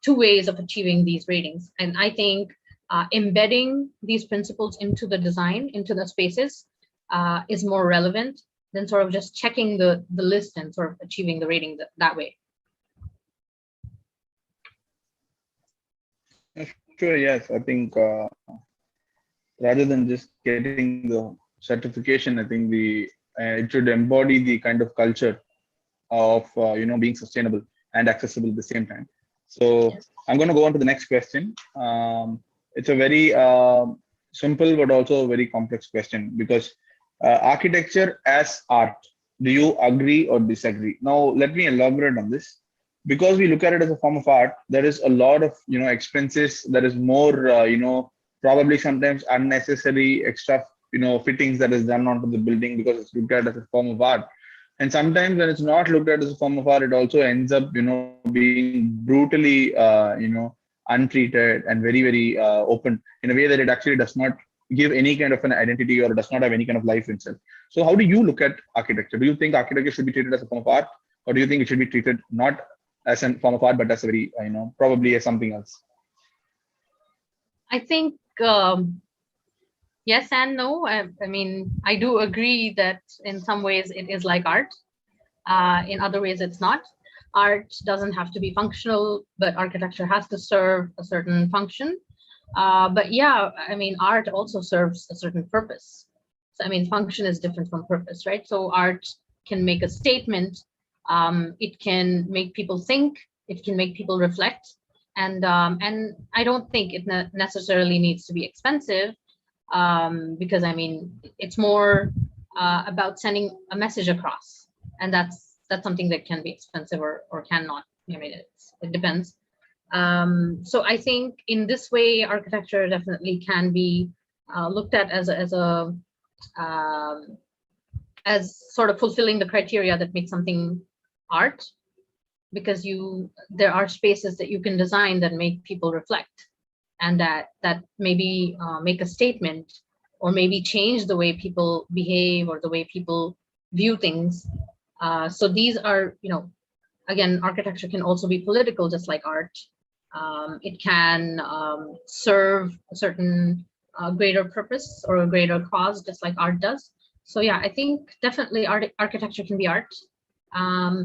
two ways of achieving these ratings, and I think embedding these principles into the design, into the spaces, is more relevant than sort of just checking the list and sort of achieving the rating that way. Sure, yes. I think rather than just getting the certification, I think it should embody the kind of culture of being sustainable and accessible at the same time. So yes. I'm going to go on to the next question. It's a very simple but also a very complex question, because architecture as art, do you agree or disagree? Now let me elaborate on this. Because we look at it as a form of art, there is a lot of expenses. There is more probably sometimes unnecessary extra fittings that is done onto the building, because it's looked at as a form of art. And sometimes when it's not looked at as a form of art, it also ends up being brutally untreated and very, very open, in a way that it actually does not give any kind of an identity, or does not have any kind of life in itself. So how do you look at architecture? Do you think architecture should be treated as a form of art, or do you think it should be treated not as a form of art, but as a very, probably as something else? I think yes and no. I mean, I do agree that in some ways it is like art. In other ways, it's not. Art doesn't have to be functional, but architecture has to serve a certain function. But yeah, I mean, art also serves a certain purpose. So I mean, function is different from purpose, right? So art can make a statement. It can make people think. It can make people reflect. And I don't think it necessarily needs to be expensive, because I mean, it's more about sending a message across, and that's something that can be expensive or cannot. I mean, it depends. So I think in this way, architecture definitely can be looked at um, as sort of fulfilling the criteria that make something art, because there are spaces that you can design that make people reflect, and that maybe make a statement, or maybe change the way people behave or the way people view things. So these are, again, architecture can also be political, just like art. It can serve a certain greater purpose or a greater cause, just like art does. So yeah, I think definitely architecture can be art.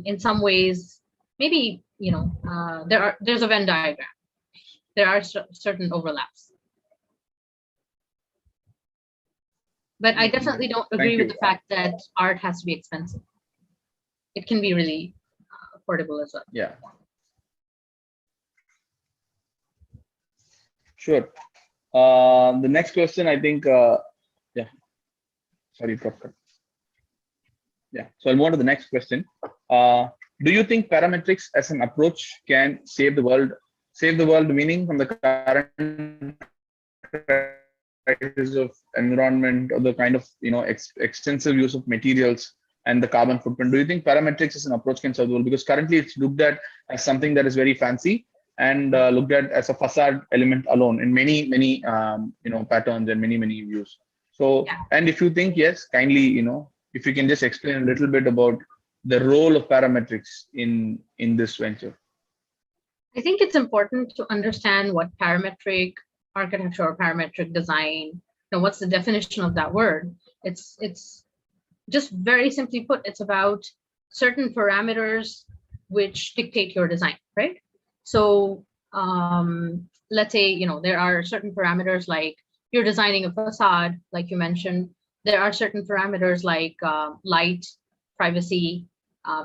In some ways, maybe there's a Venn diagram. There are certain overlaps, but I definitely don't Thank agree with you. the fact that art has to be expensive. It can be really affordable as well. Yeah. Sure. The next question, I think, yeah, sorry, Prabhakar. Yeah, so I'll move on to the next question. Do you think parametrics as an approach can save the world? Save the world, meaning from the current crisis of environment, or the kind of extensive use of materials and the carbon footprint? Do you think parametrics as an approach can serve the world? Because currently it's looked at as something that is very fancy, and looked at as a facade element alone in many patterns and many views. So, Yeah. and if you think yes, kindly if you can just explain a little bit about the role of parametrics in this venture. I think it's important to understand what parametric architecture or parametric design, what's the definition of that word. It's just very simply put, it's about certain parameters which dictate your design, right? So let's say, there are certain parameters, like you're designing a facade, like you mentioned. There are certain parameters like light, privacy,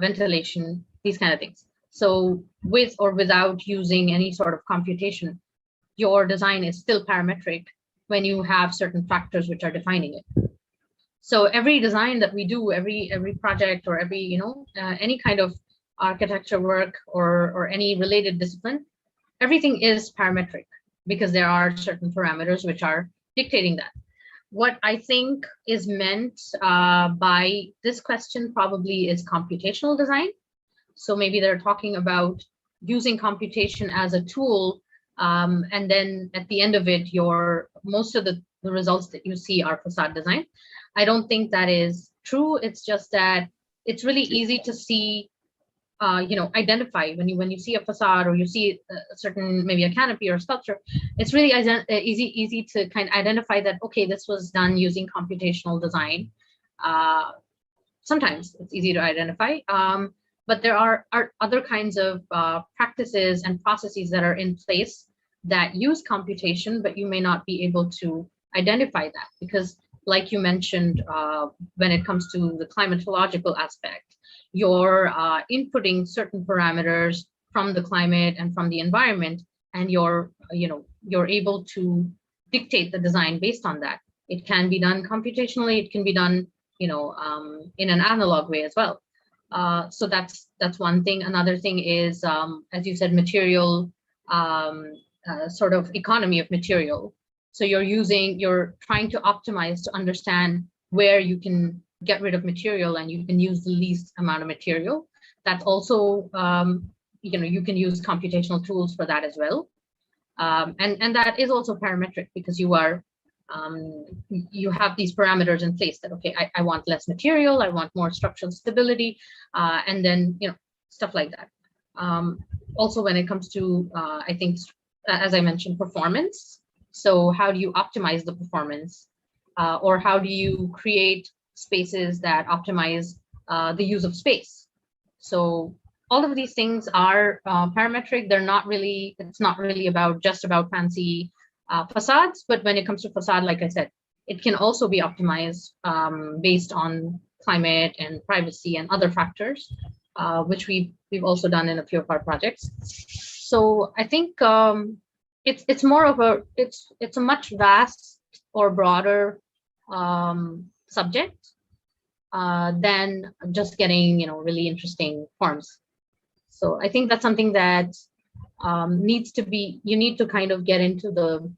ventilation, these kind of things. So with or without using any sort of computation, your design is still parametric when you have certain factors which are defining it. So every design that we do, every project, or every any kind of architecture work, or any related discipline, everything is parametric, because there are certain parameters which are dictating that. What I think is meant by this question probably is computational design. So maybe they're talking about using computation as a tool, and then at the end of it, most of the results that you see are facade design. I don't think that is true. It's just that it's really easy to see, identify when you see a facade, or you see a certain, maybe a canopy or a sculpture. It's really easy to kind of identify that, okay, this was done using computational design. Sometimes it's easy to identify, but there are other kinds of practices and processes that are in place that use computation, but you may not be able to identify that, because like you mentioned, when it comes to the climatological aspect, you're inputting certain parameters from the climate and from the environment, and you're able to dictate the design based on that. It can be done computationally. It can be done, in an analog way as well. So that's one thing. Another thing is, as you said, material, sort of economy of material. So you're trying to optimize to understand where you can get rid of material and you can use the least amount of material. That's also, you can use computational tools for that as well. And that is also parametric, because you have these parameters in place that, okay, I want less material, I want more structural stability, and then, stuff like that. Also, when it comes to, I think, as I mentioned, performance. So how do you optimize the performance? Or how do you create spaces that optimize the use of space? So all of these things are parametric. It's not really just about fancy facades. But when it comes to facade, like I said, it can also be optimized based on climate and privacy and other factors, which we've also done in a few of our projects. So I think it's more of it's a much vast or broader subject than just getting really interesting forms. So I think that's something that you need to kind of get into the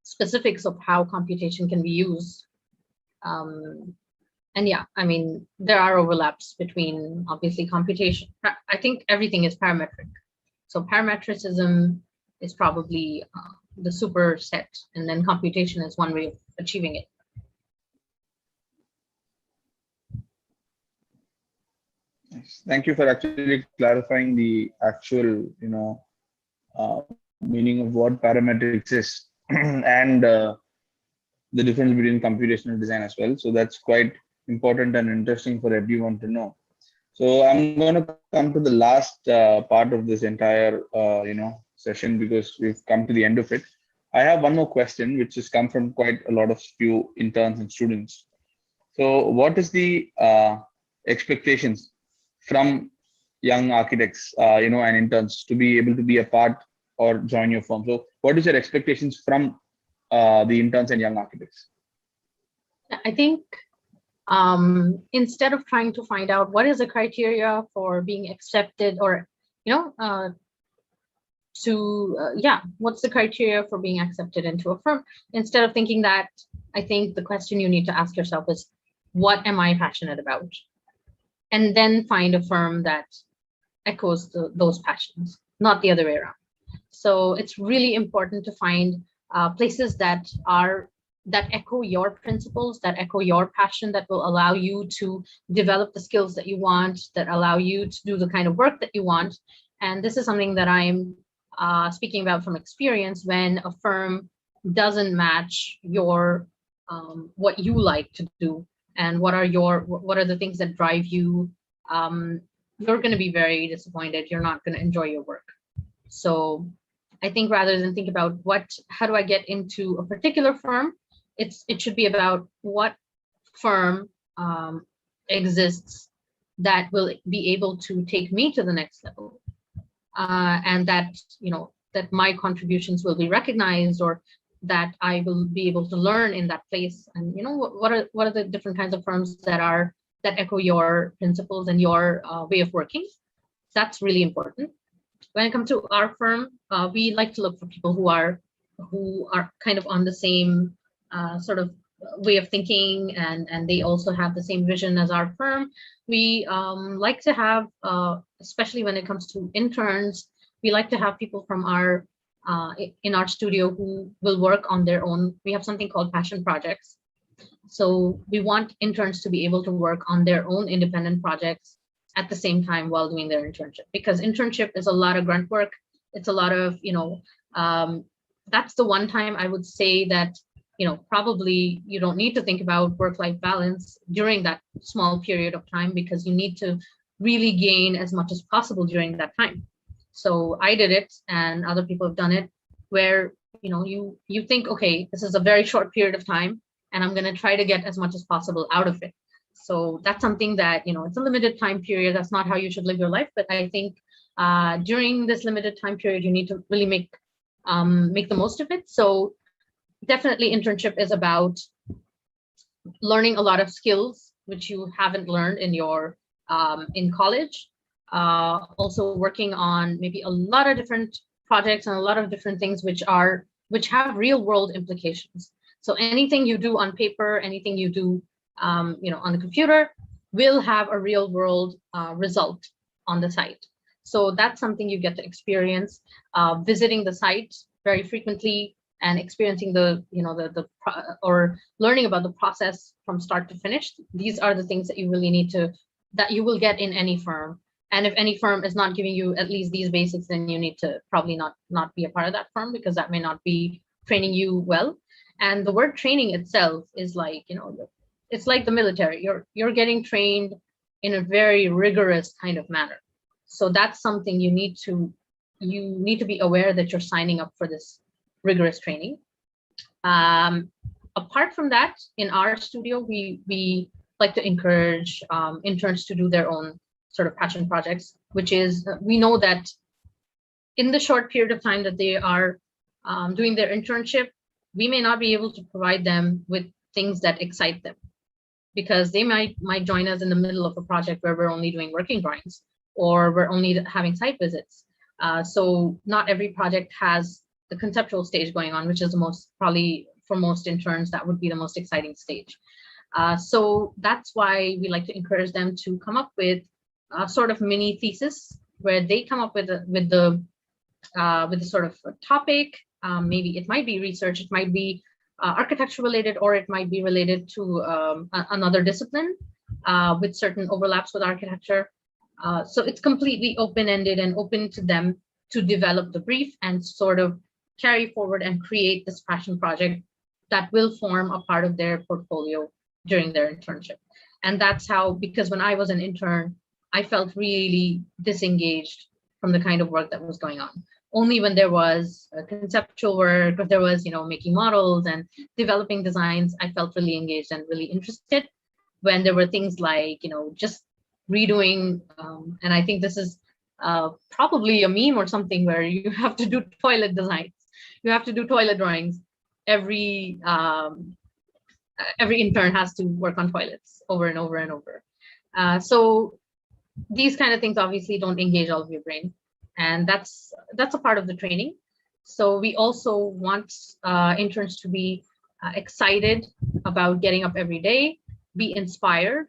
specifics of how computation can be used. And yeah, I mean, there are overlaps between obviously computation. I think everything is parametric. So parametricism is probably the superset, and then computation is one way of achieving it. Thank you for actually clarifying the actual, meaning of what parametrics is and the difference between computational design as well. So that's quite important and interesting for everyone to know. So I'm going to come to the last part of this entire, session, because we've come to the end of it. I have one more question, which has come from quite a lot of few interns and students. So what is the expectations from young architects, and interns to be able to be a part or join your firm? So what is your expectations from the interns and young architects? I think instead of trying to find out what is the criteria for being accepted, or what's the criteria for being accepted into a firm, instead of thinking that, I think the question you need to ask yourself is, what am I passionate about? And then find a firm that echoes those passions, not the other way around. So it's really important to find places that echo your principles, that echo your passion, that will allow you to develop the skills that you want, that allow you to do the kind of work that you want. And this is something that I'm speaking about from experience. When a firm doesn't match your what you like to do, and what are the things that drive you, you're going to be very disappointed. You're not going to enjoy your work. So I think rather than think about how do I get into a particular firm, it should be about what firm exists that will be able to take me to the next level, and that that my contributions will be recognized, or that I will be able to learn in that place. And what are the different kinds of firms that echo your principles and your way of working. That's really important. When it comes to our firm, we like to look for people who are kind of on the same sort of way of thinking, and they also have the same vision as our firm. We like to have, especially when it comes to interns, we like to have people from in our studio who will work on their own. We have something called passion projects. So we want interns to be able to work on their own independent projects at the same time while doing their internship, because internship is a lot of grunt work. It's a lot of, that's the one time I would say that, probably you don't need to think about work-life balance during that small period of time, because you need to really gain as much as possible during that time. So I did it, and other people have done it, where you think, okay, this is a very short period of time, and I'm going to try to get as much as possible out of it. So that's something that, it's a limited time period. That's not how you should live your life. But I think during this limited time period, you need to really make the most of it. So definitely internship is about learning a lot of skills which you haven't learned in college. Also working on maybe a lot of different projects and a lot of different things which have real world implications. So anything you do on paper, anything you do on the computer will have a real world result on the site. So that's something you get to experience, visiting the site very frequently and experiencing or learning about the process from start to finish. These are the things that you really that you will get in any firm. And if any firm is not giving you at least these basics, then you need to probably not be a part of that firm, because that may not be training you well. And the word training itself is like, it's like the military. You're getting trained in a very rigorous kind of manner. So that's something you need to be aware that you're signing up for this rigorous training. Apart from that, in our studio, we like to encourage interns to do their own sort of passion projects, which is, we know that in the short period of time that they are doing their internship, we may not be able to provide them with things that excite them, because they might join us in the middle of a project where we're only doing working drawings, or we're only having site visits. So not every project has the conceptual stage going on, which is the most, probably for most interns, that would be the most exciting stage. So that's why we like to encourage them to come up with a sort of mini thesis, where they come up with the sort of a topic. Maybe it might be research, it might be architecture related, or it might be related to another discipline with certain overlaps with architecture. So it's completely open-ended and open to them to develop the brief and sort of carry forward and create this passion project that will form a part of their portfolio during their internship. And that's how, because when I was an intern, I felt really disengaged from the kind of work that was going on. Only when there was conceptual work, or there was, making models and developing designs, I felt really engaged and really interested. When there were things like, just redoing, and I think this is probably a meme or something, where you have to do toilet designs, you have to do toilet drawings. Every intern has to work on toilets over and over and over. So these kind of things obviously don't engage all of your brain, and that's a part of the training. So we also want interns to be excited about getting up every day, be inspired.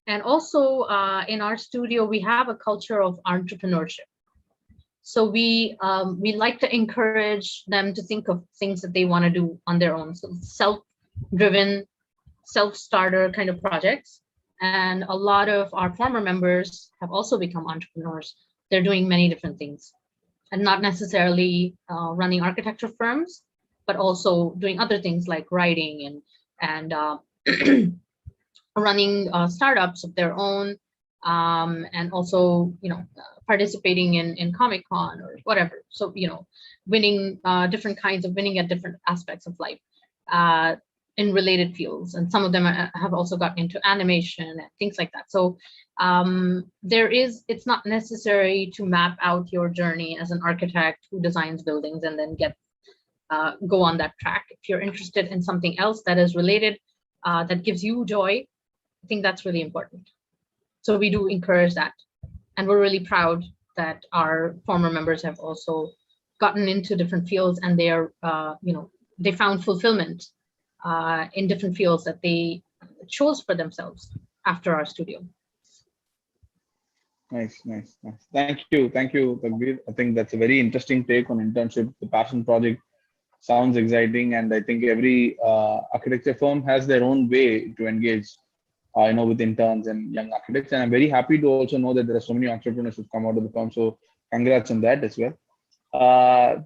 And also in our studio, we have a culture of entrepreneurship. So we like to encourage them to think of things that they want to do on their own. So self-driven, self-starter kind of projects. And a lot of our former members have also become entrepreneurs. They're doing many different things, and not necessarily running architecture firms, but also doing other things like writing and running startups of their own, and also participating in Comic-Con or whatever. So winning winning at different aspects of life in related fields, and some of them have also gotten into animation and things like that. So it's not necessary to map out your journey as an architect who designs buildings and then go on that track. If you're interested in something else that is related, that gives you joy, I think that's really important. So we do encourage that, and we're really proud that our former members have also gotten into different fields, and they are they found fulfillment in different fields that they chose for themselves after our studio. Nice. Thank you, Takbir. I think that's a very interesting take on internship. The passion project sounds exciting, and I think every architecture firm has their own way to engage, with interns and young architects. And I'm very happy to also know that there are so many entrepreneurs who've come out of the firm. So congrats on that as well.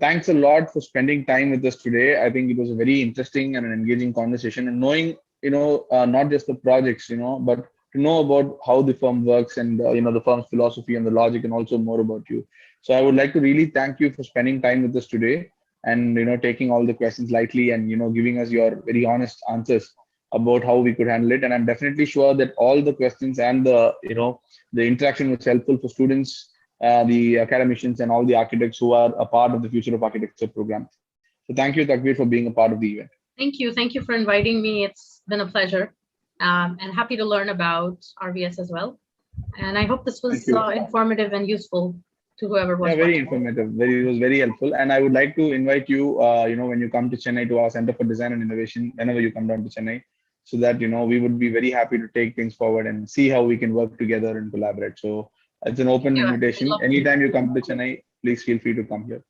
Thanks a lot for spending time with us today. I think it was a very interesting and an engaging conversation, and knowing, not just the projects, but to know about how the firm works, and the firm's philosophy and the logic, and also more about you. So I would like to really thank you for spending time with us today, and taking all the questions lightly, and giving us your very honest answers about how we could handle it. And I'm definitely sure that all the questions and the interaction was helpful for students, the academicians, and all the architects who are a part of the Future of Architecture program. So thank you, Takbir, for being a part of the event. Thank you for inviting me. It's been a pleasure, and happy to learn about RVS as well. And I hope this was informative and useful to whoever was. Yeah, very informative. It was very helpful. And I would like to invite you, when you come to Chennai, to our Center for Design and Innovation, whenever you come down to Chennai, so that we would be very happy to take things forward and see how we can work together and collaborate. So it's an open invitation. Anytime you come to Chennai, please feel free to come here.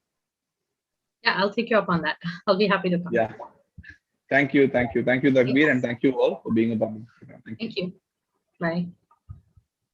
Yeah, I'll take you up on that. I'll be happy to come. Yeah. Thank you, Takbir, and thank you all for being a part of the program. Thank you. Bye.